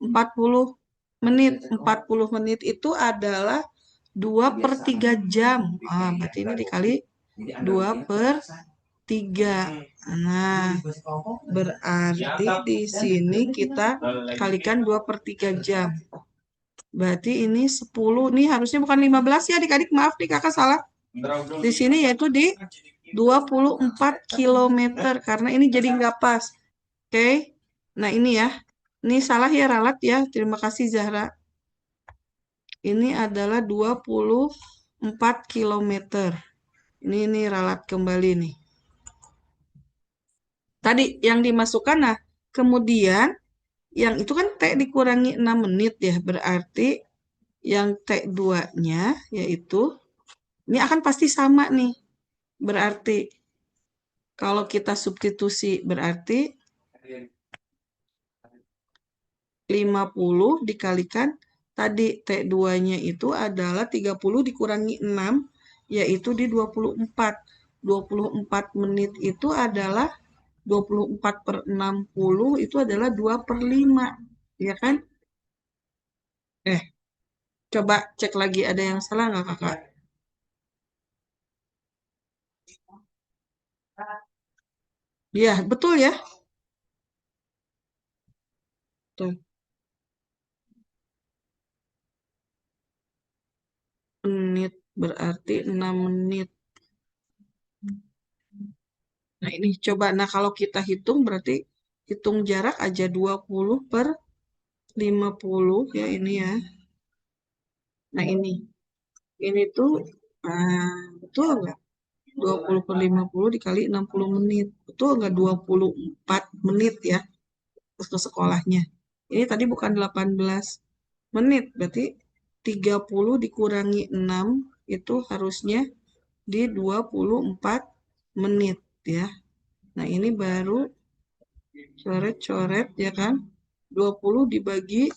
40 menit. 40 menit itu adalah 2/3 jam. Berarti ini dikali 2/3. Nah, berarti di sini kita kalikan 2/3 jam. Berarti ini 10. Nih harusnya bukan 15 ya adik-adik. Maaf nih kakak salah. Di sini yaitu di 24 km. Karena ini jadi nggak pas. Oke. Nah ini ya. Ini salah ya ralat ya. Terima kasih Zahra. Ini adalah 24 km. Ini ralat kembali nih. Tadi yang dimasukkan, nah kemudian yang itu kan T dikurangi 6 menit ya. Berarti yang T2-nya yaitu, ini akan pasti sama nih. Berarti kalau kita substitusi berarti 50 dikalikan tadi T2-nya itu adalah 30 dikurangi 6 yaitu di 24. 24 menit itu adalah 24/60 itu adalah 2/5. Ya kan? Coba cek lagi ada yang salah nggak kakak? Iya, betul ya. Tuh. berarti 6 menit. Nah, ini coba. Nah, kalau kita hitung berarti hitung jarak aja 20/50 ya ini ya. Nah, ini tuh betul nggak? 20/50 dikali 60 menit. Betul nggak 24 menit ya ke sekolahnya. Ini tadi bukan 18 menit, berarti 30 dikurangi 6 itu harusnya di 24 menit ya. Nah, ini baru coret-coret ya kan. 20 dibagi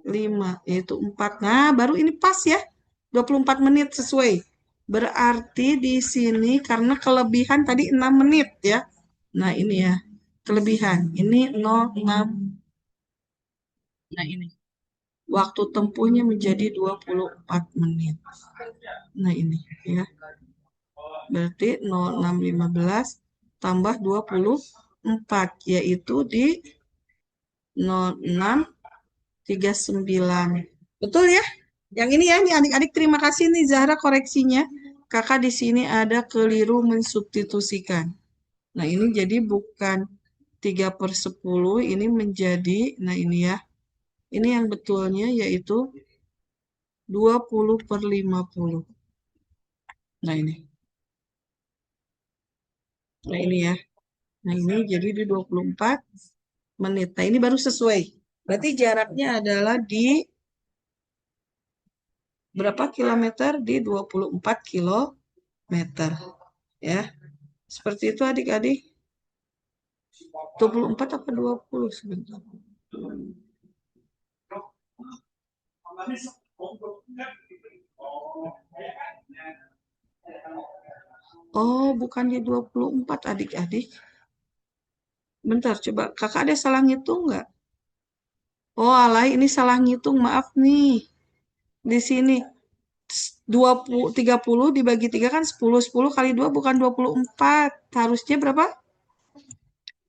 5 yaitu 4. Nah, baru ini pas ya. 24 menit sesuai. Berarti di sini karena kelebihan tadi 6 menit ya. Nah, ini ya. Kelebihan. Ini 06. Nah, ini. Waktu tempuhnya menjadi 24 menit. Nah, ini ya. Berarti 0615 tambah 24 yaitu di 0639. Betul ya? Yang ini ya, nih adik-adik terima kasih nih Zahra koreksinya. Kakak di sini ada keliru mensubstitusikan. Nah, ini jadi bukan 3/10, ini menjadi, nah ini ya. Ini yang betulnya yaitu 20/50. Nah, ini. Nah, ini ya. Nah, ini jadi di 24 menit. Nah, ini baru sesuai. Berarti jaraknya adalah di berapa kilometer? Di 24 kilometer. Ya. Seperti itu adik-adik. 24 apa 20 sebentar. Oh, bukan di 24 adik-adik. Bentar, coba. Kakak ada salah ngitung nggak? Oh, alay, ini salah ngitung. Maaf nih. Di sini 20, 30 dibagi 3 kan 10. 10 kali 2 bukan 24. Harusnya berapa?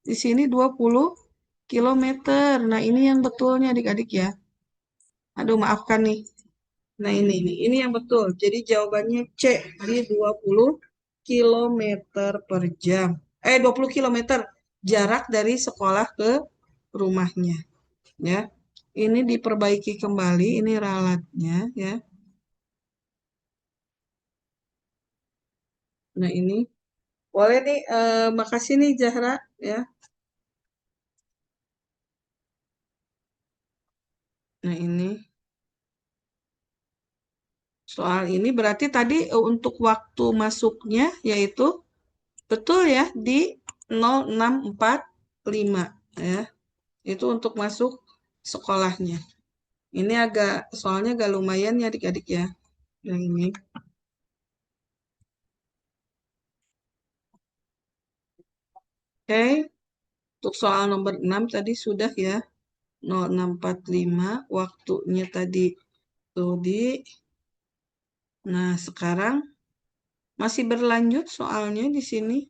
Di sini 20 kilometer. Nah, ini yang betulnya adik-adik ya. Aduh, maafkan nih. Nah, ini yang betul. Jadi jawabannya C di 20 kilometer per jam. 20 kilometer jarak dari sekolah ke rumahnya. Ya. Ini diperbaiki kembali, ini ralatnya ya. Nah, ini boleh nih, makasih nih Zahra ya. Nah, ini soal ini berarti tadi untuk waktu masuknya yaitu betul ya di 0645 ya. Itu untuk masuk sekolahnya. Ini soalnya agak lumayan ya adik-adik ya. Yang ini. Oke, untuk soal nomor 6 tadi sudah ya. 0645 waktunya tadi tuh Nah, sekarang masih berlanjut soalnya di sini.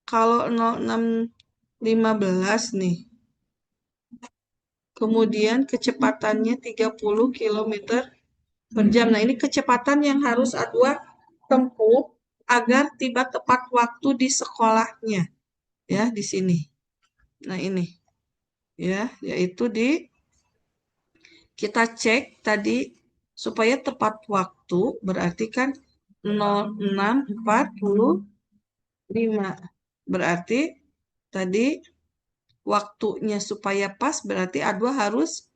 Kalau 0615 nih. Kemudian kecepatannya 30 km per jam. Nah, ini kecepatan yang harus Adwa tempuh agar tiba tepat waktu di sekolahnya. Ya, di sini. Nah, ini. Ya, yaitu kita cek tadi supaya tepat waktu berarti kan 0645. Berarti tadi waktunya supaya pas berarti Adwa harus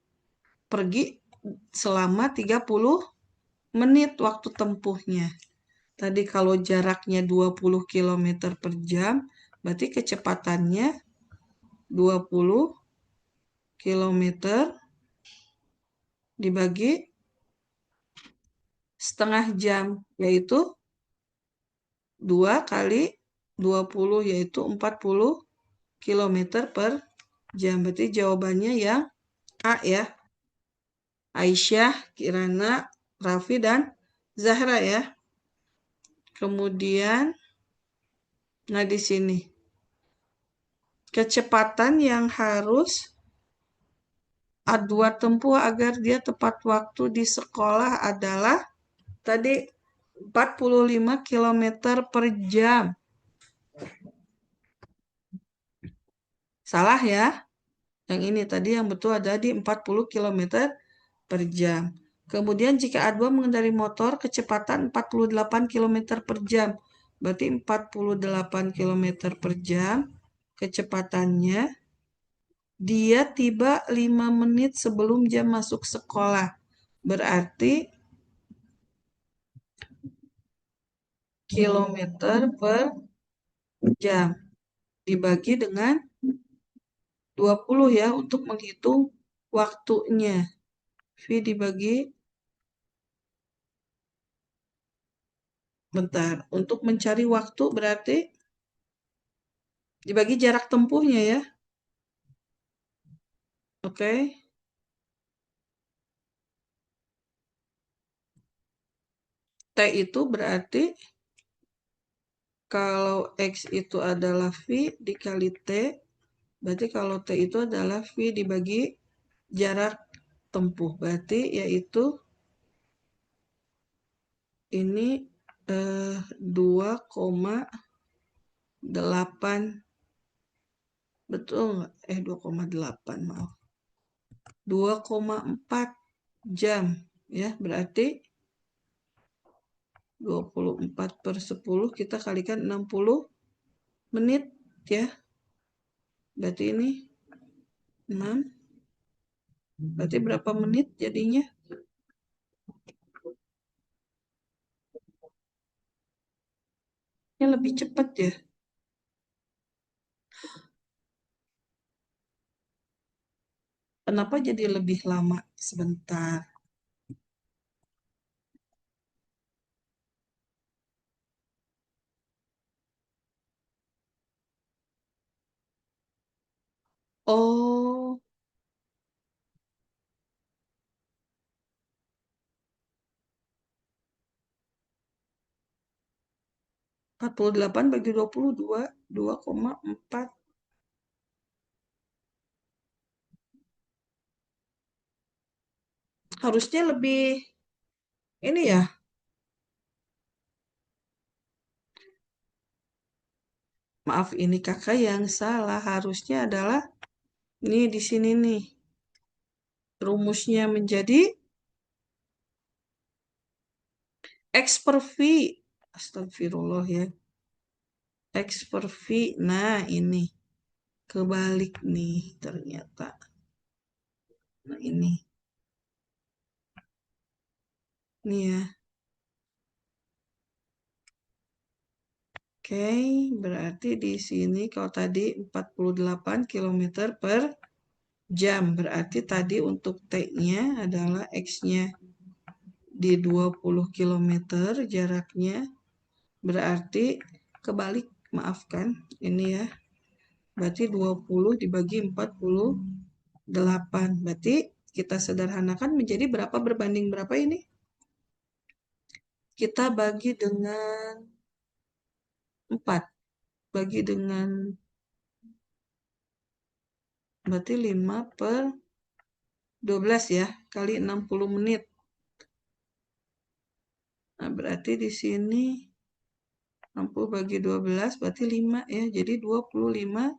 pergi selama 30 menit waktu tempuhnya. Tadi kalau jaraknya 20 km per jam, berarti kecepatannya 20 km dibagi setengah jam, yaitu 2 kali 20, yaitu 40 km per jam. Berarti jawabannya yang A ya. Aisyah, Kirana, Raffi, dan Zahra ya. Kemudian, nah di sini. Kecepatan yang harus Adwa tempuh agar dia tepat waktu di sekolah adalah tadi 45 km per jam. Salah ya. Yang ini tadi yang betul ada di 40 km per jam. Kemudian jika A2 mengendarai motor kecepatan 48 km per jam. Berarti 48 km per jam kecepatannya. Dia tiba 5 menit sebelum jam masuk sekolah. Berarti kilometer per jam dibagi dengan 20 ya untuk menghitung waktunya. V dibagi, bentar, untuk mencari waktu berarti dibagi jarak tempuhnya ya. Oke. T itu berarti kalau X itu adalah V dikali T, berarti kalau T itu adalah V dibagi jarak tempuh. Berarti yaitu ini 2,8, betul nggak? 2,8 maaf. 2,4 jam ya, berarti 24 per 10 kita kalikan 60 menit ya. Berarti ini 6. Berarti berapa menit jadinya? Ini lebih cepat ya. Kenapa jadi lebih lama? Sebentar. Oh, 48 bagi 22, 2,4. Harusnya lebih ini ya. Maaf, ini kakak yang salah. Harusnya adalah ini di sini nih. Rumusnya menjadi X per V. Astagfirullah ya. X per V. Nah, ini. Kebalik nih ternyata. Nah, ini. Nih ya. Oke, berarti di sini kalau tadi 48 km per jam. Berarti tadi untuk T-nya adalah X-nya di 20 km jaraknya. Berarti kebalik, maafkan. Ini ya. Berarti 20 dibagi 48. Berarti kita sederhanakan menjadi berapa berbanding berapa ini? Kita bagi dengan 4. Bagi dengan berarti 5 per 12 ya, kali 60 menit. Nah, berarti di sini 60 bagi 12 berarti 5 ya. Jadi 25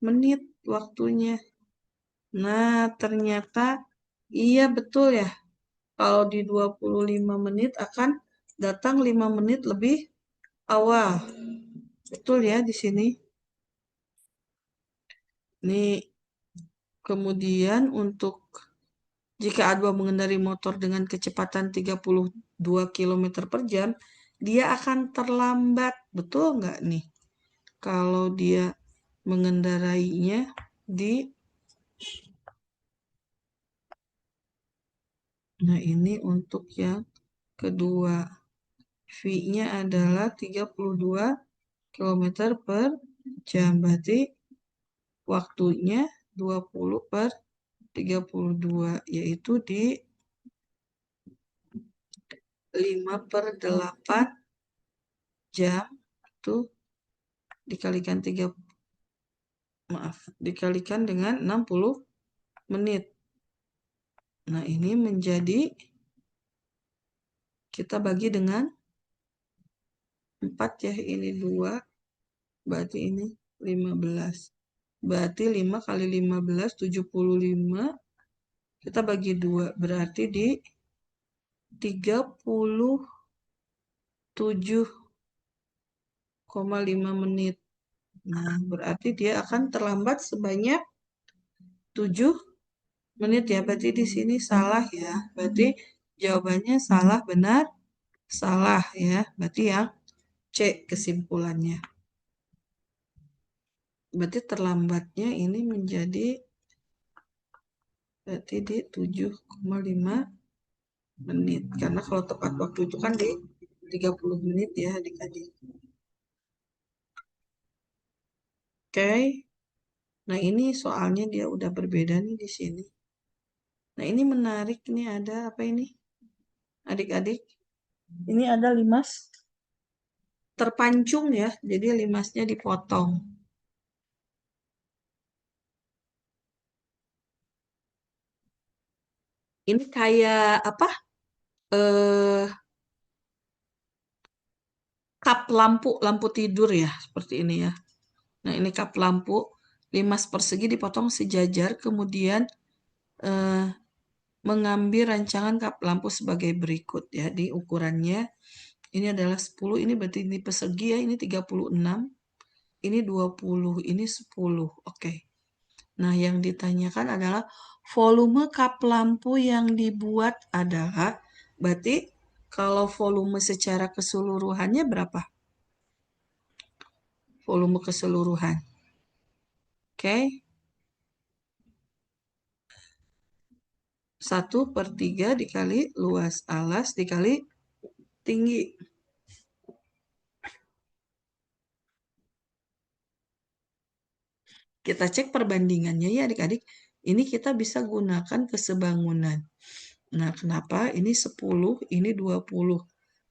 menit waktunya. Nah, ternyata iya betul ya. Kalau di 25 menit akan datang 5 menit lebih awal. Betul ya di sini. Nih, kemudian untuk jika A2 mengendarai motor dengan kecepatan 32 km per jam, dia akan terlambat. Betul nggak nih? Kalau dia mengendarainya di... Nah, ini untuk yang kedua. V-nya adalah 32 km per jam. Berarti waktunya 20 per 32, yaitu di 5 per 8 jam. Itu dikalikan 3, maaf, dikalikan dengan 60 menit. Nah, ini menjadi kita bagi dengan 4 ya, ini 2, berarti ini 15. Berarti 5 kali 15, 75. Kita bagi 2, berarti di 37,5 menit. Nah, berarti dia akan terlambat sebanyak 7 menit ya. Berarti di sini salah ya. Berarti jawabannya salah, benar, salah ya. Berarti yang C kesimpulannya. Berarti terlambatnya ini menjadi berarti di 7,5 menit. Karena kalau tepat waktu itu kan di 30 menit ya adik-adik. Oke. Nah, ini soalnya dia udah berbeda nih di sini. Nah, ini menarik nih, ada apa ini? Adik-adik, ini ada limas terpancung ya. Jadi limasnya dipotong. Ini kayak apa? Kap lampu tidur ya, seperti ini ya. Nah, ini kap lampu, limas persegi dipotong sejajar, kemudian mengambil rancangan kap lampu sebagai berikut ya. Di ukurannya, ini adalah 10, ini berarti ini persegi ya, ini 36, ini 20, ini 10. Oke. Nah, yang ditanyakan adalah volume kap lampu yang dibuat adalah, berarti kalau volume secara keseluruhannya berapa? Volume keseluruhan. Oke. 1/3 dikali luas alas dikali tinggi. Kita cek perbandingannya ya adik-adik. Ini kita bisa gunakan kesebangunan. Nah, kenapa? Ini 10, ini 20.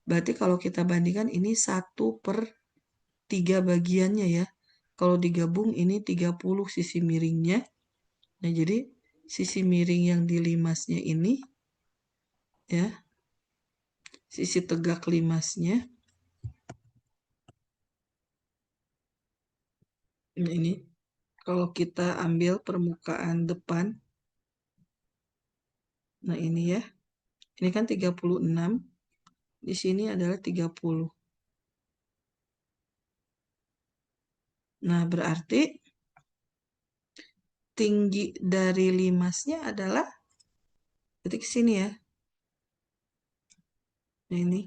Berarti kalau kita bandingkan ini 1/3 bagiannya ya. Kalau digabung ini 30 sisi miringnya. Nah, jadi sisi miring yang dilimasnya ini ya, sisi tegak limasnya. Nah, ini kalau kita ambil permukaan depan. Nah, ini ya. Ini kan 36. Di sini adalah 30. Nah, berarti tinggi dari limasnya adalah berarti ke sini ya. Nah, ini.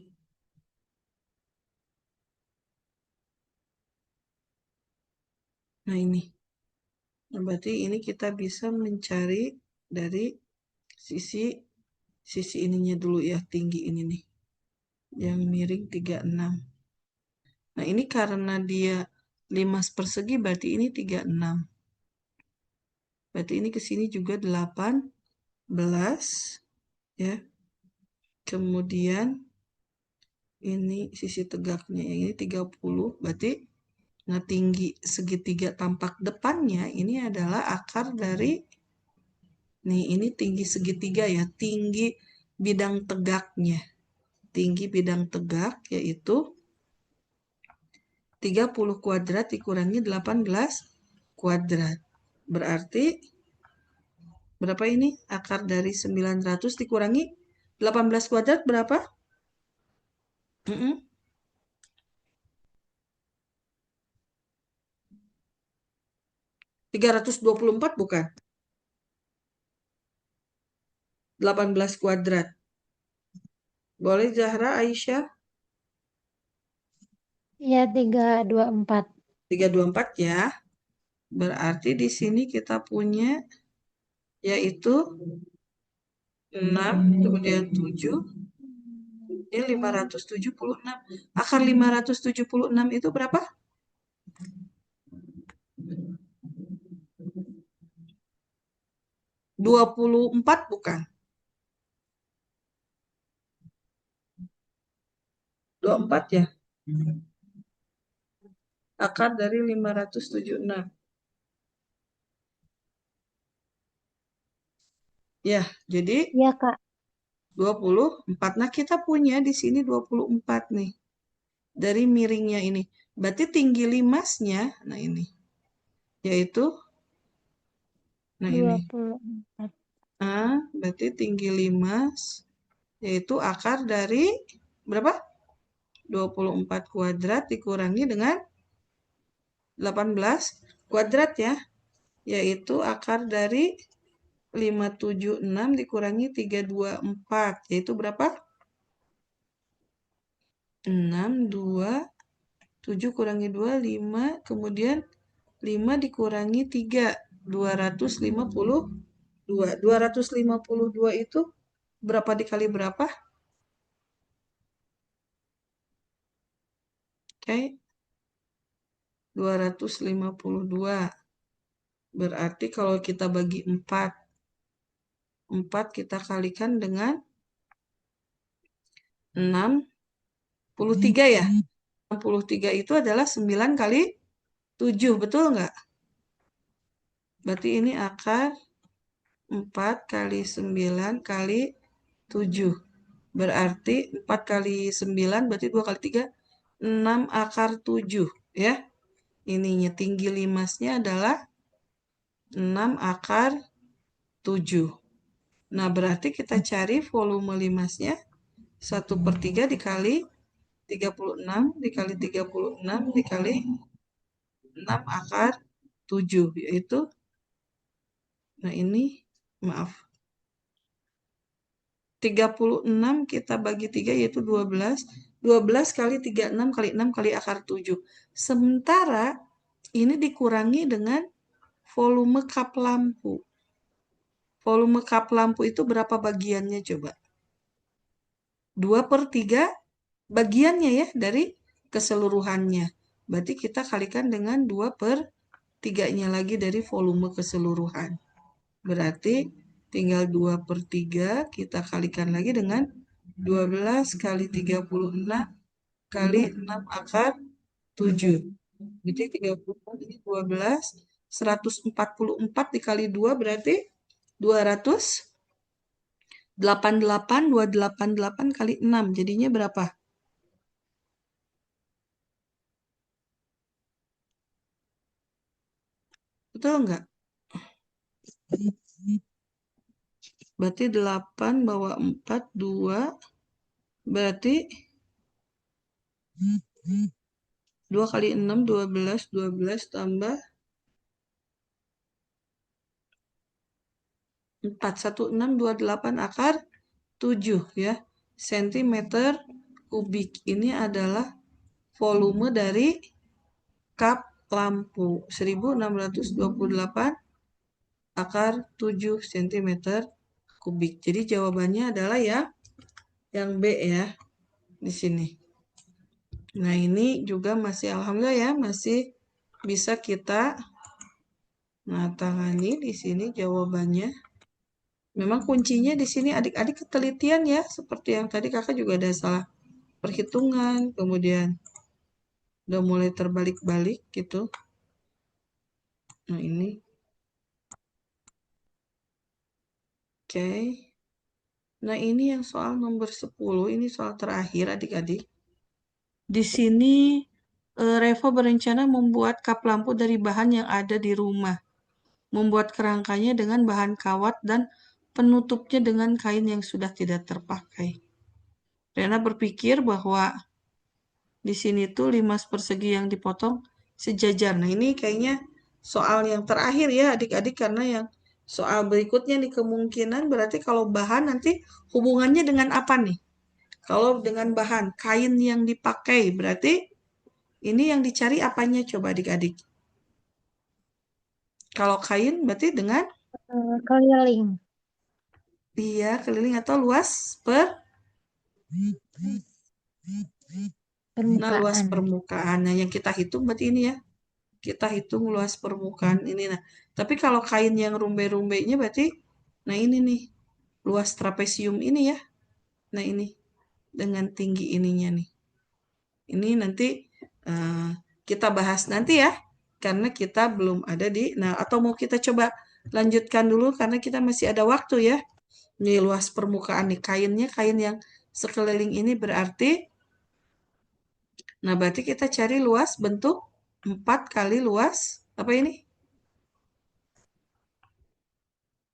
Nah, ini. Nah, berarti ini kita bisa mencari dari sisi ininya dulu ya, tinggi ini nih. Yang miring 36. Nah, ini karena dia limas persegi berarti ini 36. Berarti ini ke sini juga 18 ya. Kemudian ini sisi tegaknya yang ini 30. Berarti nah tinggi segitiga tampak depannya ini adalah akar dari nih, ini tinggi segitiga ya, tinggi bidang tegaknya. Tinggi bidang tegak yaitu 30 kuadrat dikurangi 18 kuadrat. Berarti berapa ini? Akar dari 900 dikurangi 18 kuadrat berapa? 324 bukan? 18 kuadrat. Boleh Zahra, Aisyah? Ya, 324. 324 ya. Berarti di sini kita punya yaitu 6, kemudian 7, ini 576. Akar 576 itu berapa? 24 bukan? 24 ya? Akar dari 576. Ya, jadi Iya, Kak. 24. Nah, kita punya di sini 24 nih. dari miringnya ini. Berarti tinggi limasnya, nah ini, yaitu, nah ini. 24. Berarti tinggi limas, yaitu akar dari berapa? 24 kuadrat dikurangi dengan 18 kuadrat ya, yaitu akar dari 576 dikurangi 324, yaitu berapa? 6, 2, 7 kurangi 2, 5, kemudian 5 dikurangi 3, 252. 252 itu berapa dikali berapa? Oke, 252. Berarti kalau kita bagi 4 kita kalikan dengan 63 ya. 63 itu adalah 9 kali 7, betul nggak? Berarti ini akar 4 kali 9 kali 7. Berarti 4 kali 9 berarti 2 kali 3, 6 akar 7 ya. Ininya tinggi limasnya adalah 6 akar 7. Nah, berarti kita cari volume limasnya 1/3 dikali 36 dikali 36 dikali 6 akar 7, yaitu, nah ini, maaf, 36 kita bagi 3 yaitu 12. 12 kali 36 kali 6 kali akar 7. Sementara ini dikurangi dengan volume kap lampu. Volume kap lampu itu berapa bagiannya coba? 2/3 bagiannya ya dari keseluruhannya. Berarti kita kalikan dengan 2/3-nya lagi dari volume keseluruhan. Berarti tinggal 2/3 kita kalikan lagi dengan 12 kali 36 kali 6 akar 7. Jadi 36 ini 12, 144 dikali 2 berarti 288, 288 kali 6. Jadinya berapa? Betul nggak? Berarti 8 bawah 4, 2. Berarti 2 kali 6, 12. 12 tambah 4, 1628 akar 7 ya. Sentimeter kubik. Ini adalah volume dari kap lampu. 1628 akar 7 cm kubik. Jadi jawabannya adalah ya yang B ya di sini. Nah, ini juga masih alhamdulillah ya, masih bisa kita tangani di sini jawabannya. Memang kuncinya di sini adik-adik ketelitian ya, seperti yang tadi kakak juga ada salah perhitungan, kemudian udah mulai terbalik-balik gitu. Nah, ini. Oke. Nah, ini yang soal nomor 10, ini soal terakhir adik-adik. Di sini Reva berencana membuat kap lampu dari bahan yang ada di rumah. Membuat kerangkanya dengan bahan kawat dan penutupnya dengan kain yang sudah tidak terpakai. Rena berpikir bahwa di sini tuh limas persegi yang dipotong sejajar. Nah, ini kayaknya soal yang terakhir ya adik-adik, karena yang soal berikutnya nih kemungkinan berarti kalau bahan nanti hubungannya dengan apa nih? Kalau dengan bahan kain yang dipakai berarti ini yang dicari apanya coba adik-adik? Kalau kain berarti dengan Keliling. iya keliling atau luas Nah, luas Permukaan. permukaan. Nah, yang kita hitung berarti ini ya. Kita hitung luas permukaan ini. Nah, tapi kalau kain yang rumbai-rumbainya berarti, nah ini nih, luas trapesium ini ya. Nah, ini dengan tinggi ininya nih. Ini nanti kita bahas nanti ya. Karena kita belum ada di, nah atau mau kita coba lanjutkan dulu karena kita masih ada waktu ya. Ini luas permukaan nih, kainnya kain yang sekeliling ini berarti, Nah, berarti kita cari luas bentuk 4 kali luas, apa ini?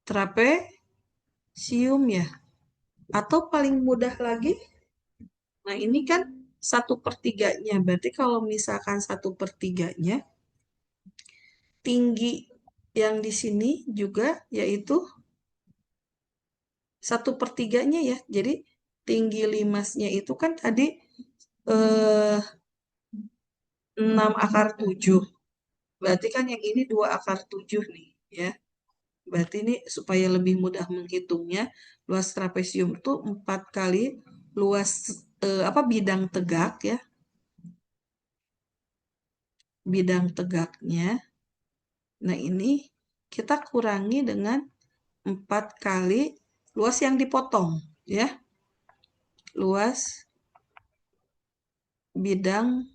Trapesium ya. Atau paling mudah lagi, nah ini kan 1/3-nya. Berarti kalau misalkan 1/3-nya, tinggi yang di sini juga yaitu 1/3-nya ya. Jadi tinggi limasnya itu kan tadi 6/7. Berarti kan yang ini 2/7 nih ya. Berarti ini supaya lebih mudah menghitungnya, luas trapesium itu 4 kali luas bidang tegak ya. Bidang tegaknya. Nah, ini kita kurangi dengan 4 kali luas yang dipotong ya. Luas bidang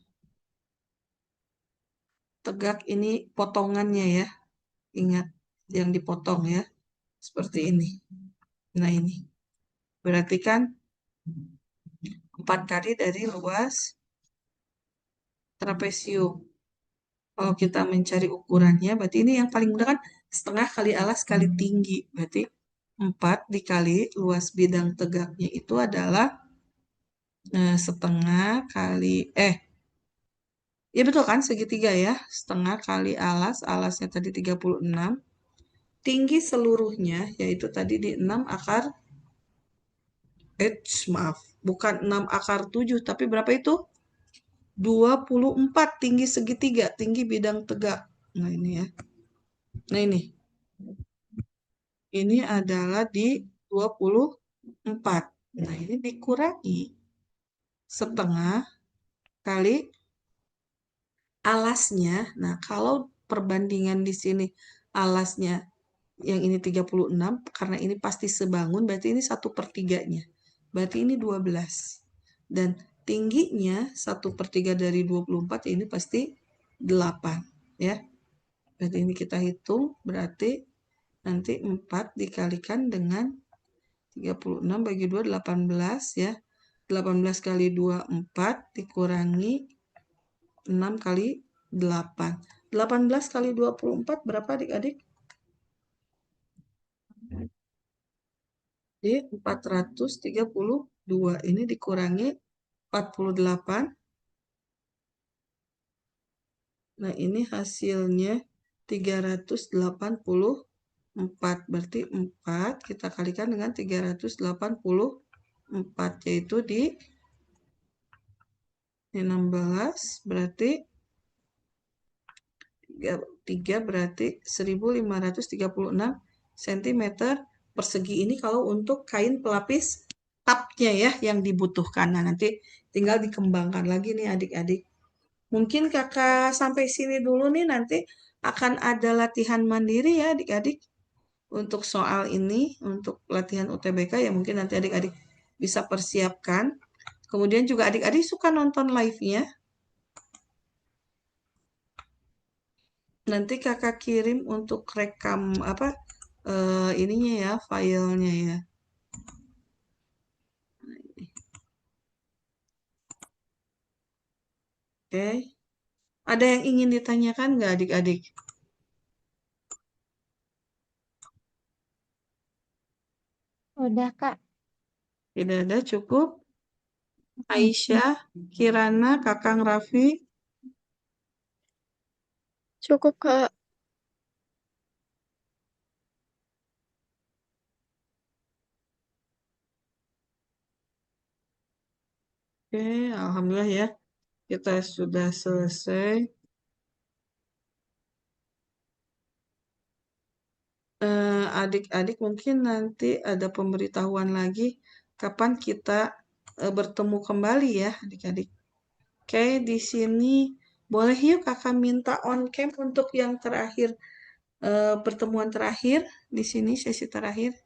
tegak ini potongannya ya. Ingat yang dipotong ya. Seperti ini. Nah, ini. Berarti kan 4 kali dari luas trapesium. Kalau kita mencari ukurannya, berarti ini yang paling mudah kan setengah kali alas kali tinggi. Berarti 4 dikali luas bidang tegaknya itu adalah setengah kali, ya betul kan, segitiga ya. Setengah kali alas, alasnya tadi 36. Tinggi seluruhnya, yaitu tadi di bukan 6/7, tapi berapa itu? 24 tinggi segitiga, tinggi bidang tegak. Nah, ini ya. Nah, ini. Ini adalah di 24. Nah, ini dikurangi setengah kali alasnya. Nah, kalau perbandingan di sini alasnya yang ini 36, karena ini pasti sebangun, berarti ini 1/3-nya. Berarti ini 12. Dan tingginya 1/3 dari 24, ya ini pasti 8. Ya. Berarti ini kita hitung, berarti nanti 4 dikalikan dengan 36 bagi 2, 18 ya. 18 kali 2, 4 dikurangi 6 kali 8. 18 kali 24 berapa adik-adik? Di 432. Ini dikurangi 48. Nah, ini hasilnya 384. Berarti 4 kita kalikan dengan 384, yaitu di 16 berarti 3 berarti 1536 cm persegi. Ini kalau untuk kain pelapis tapnya ya yang dibutuhkan. Nah, nanti tinggal dikembangkan lagi nih adik-adik. Mungkin kakak sampai sini dulu nih, nanti akan ada latihan mandiri ya adik-adik. Untuk soal ini, untuk latihan UTBK ya mungkin nanti adik-adik bisa persiapkan. Kemudian juga adik-adik suka nonton live-nya. Nanti kakak kirim untuk rekam ininya ya, filenya ya. Oke. Ada yang ingin ditanyakan nggak adik-adik? Udah, Kak. Tidak ada, cukup. Aisyah, Kirana, Kakang Raffi. Cukup, Kak. Oke, alhamdulillah ya. Kita sudah selesai. Adik-adik mungkin nanti ada pemberitahuan lagi kapan kita bertemu kembali ya adik-adik. Oke, di sini boleh yuk kakak minta on cam untuk yang terakhir, pertemuan terakhir di sini, sesi terakhir.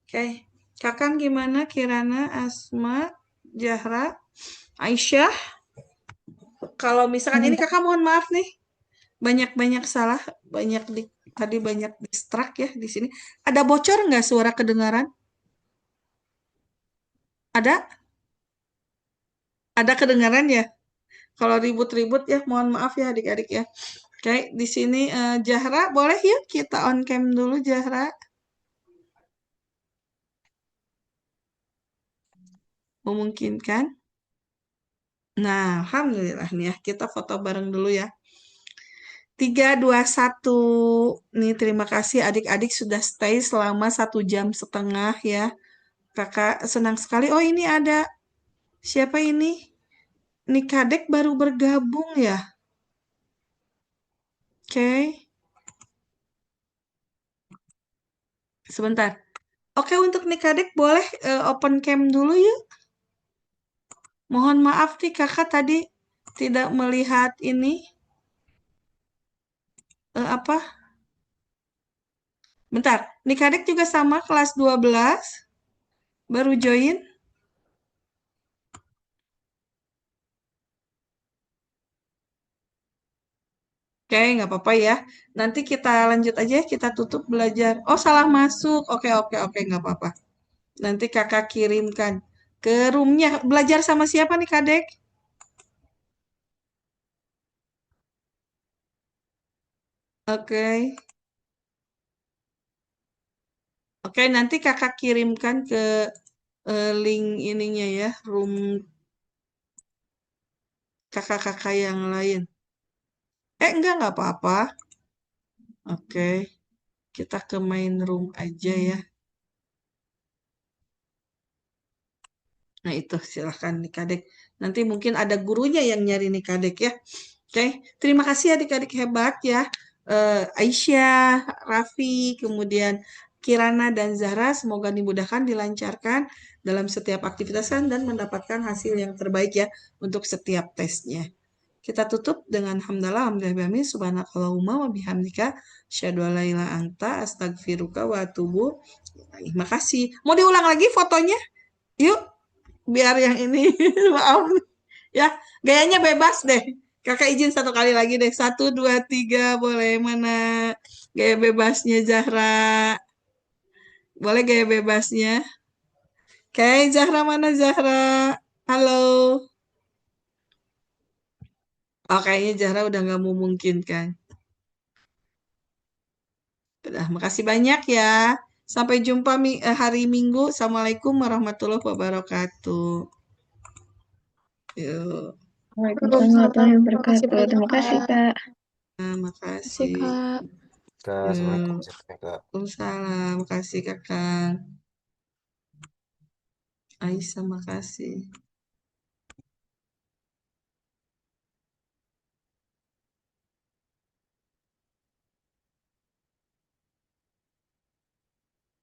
Oke, kakang gimana? Kirana, Asma, Zahra, Aisyah. Kalau misalkan ini kakak mohon maaf nih, banyak salah, tadi banyak distrak ya di sini. Ada bocor nggak suara kedengaran? Ada? Ada kedengaran ya? Kalau ribut-ribut ya, mohon maaf ya adik-adik ya. Oke, di sini Zahra, boleh yuk kita on cam dulu Zahra. Memungkinkan? Nah, alhamdulillah nih ya, kita foto bareng dulu ya. 3, 2, 1. Nih, terima kasih adik-adik sudah stay selama 1,5 jam ya. Kakak senang sekali. Oh, ini ada siapa ini? Nikadek baru bergabung ya. Oke, sebentar. Oke, untuk Nikadek boleh open cam dulu yuk. Mohon maaf nih kakak tadi tidak melihat ini. Apa? Bentar, Nikadek juga sama kelas 12. Baru join. Oke, nggak apa-apa ya. Nanti kita lanjut aja, kita tutup belajar. Oh, salah masuk. Oke, oke, oke, nggak apa-apa. Nanti kakak kirimkan ke roomnya. Belajar sama siapa nih, Kadek? Oke. Oke, nanti kakak kirimkan ke link ininya ya, room kakak-kakak yang lain. Nggak apa-apa. Oke, kita ke main room aja ya. Nah, itu silahkan nih Kadek. Nanti mungkin ada gurunya yang nyari nih Kadek ya. Oke, terima kasih adik-adik hebat ya. Aisyah, Raffi, kemudian Kirana dan Zahra, semoga dimudahkan, dilancarkan dalam setiap aktivitas dan mendapatkan hasil yang terbaik ya untuk setiap tesnya. Kita tutup dengan hamdalah, alhamdulillah, subhanakallahumma wa bihamdika, asyhadu an la ilaha anta, astagfiruka wa atubu. Terima kasih. Mau diulang lagi fotonya? Yuk, biar yang ini maaf ya, gayanya bebas deh. Kakak izin satu kali lagi deh. 1, 2, 3, boleh mana gaya bebasnya Zahra? Boleh gaya bebasnya? Oke, Zahra mana Zahra? Halo. Oh, kayaknya Zahra udah nggak memungkinkan. Udah, makasih banyak ya. Sampai jumpa hari Minggu. Assalamualaikum warahmatullahi wabarakatuh. Yuk, Waalaikumsalam warahmatullahi wabarakatuh. Makasih banyak, Terima kasih, Kak. Kak. Makasih, makasih. Kak. Kak, Assalamualaikum. Yuk, Kak. Waalaikumsalam. Makasih kakak. Aisyah, makasih.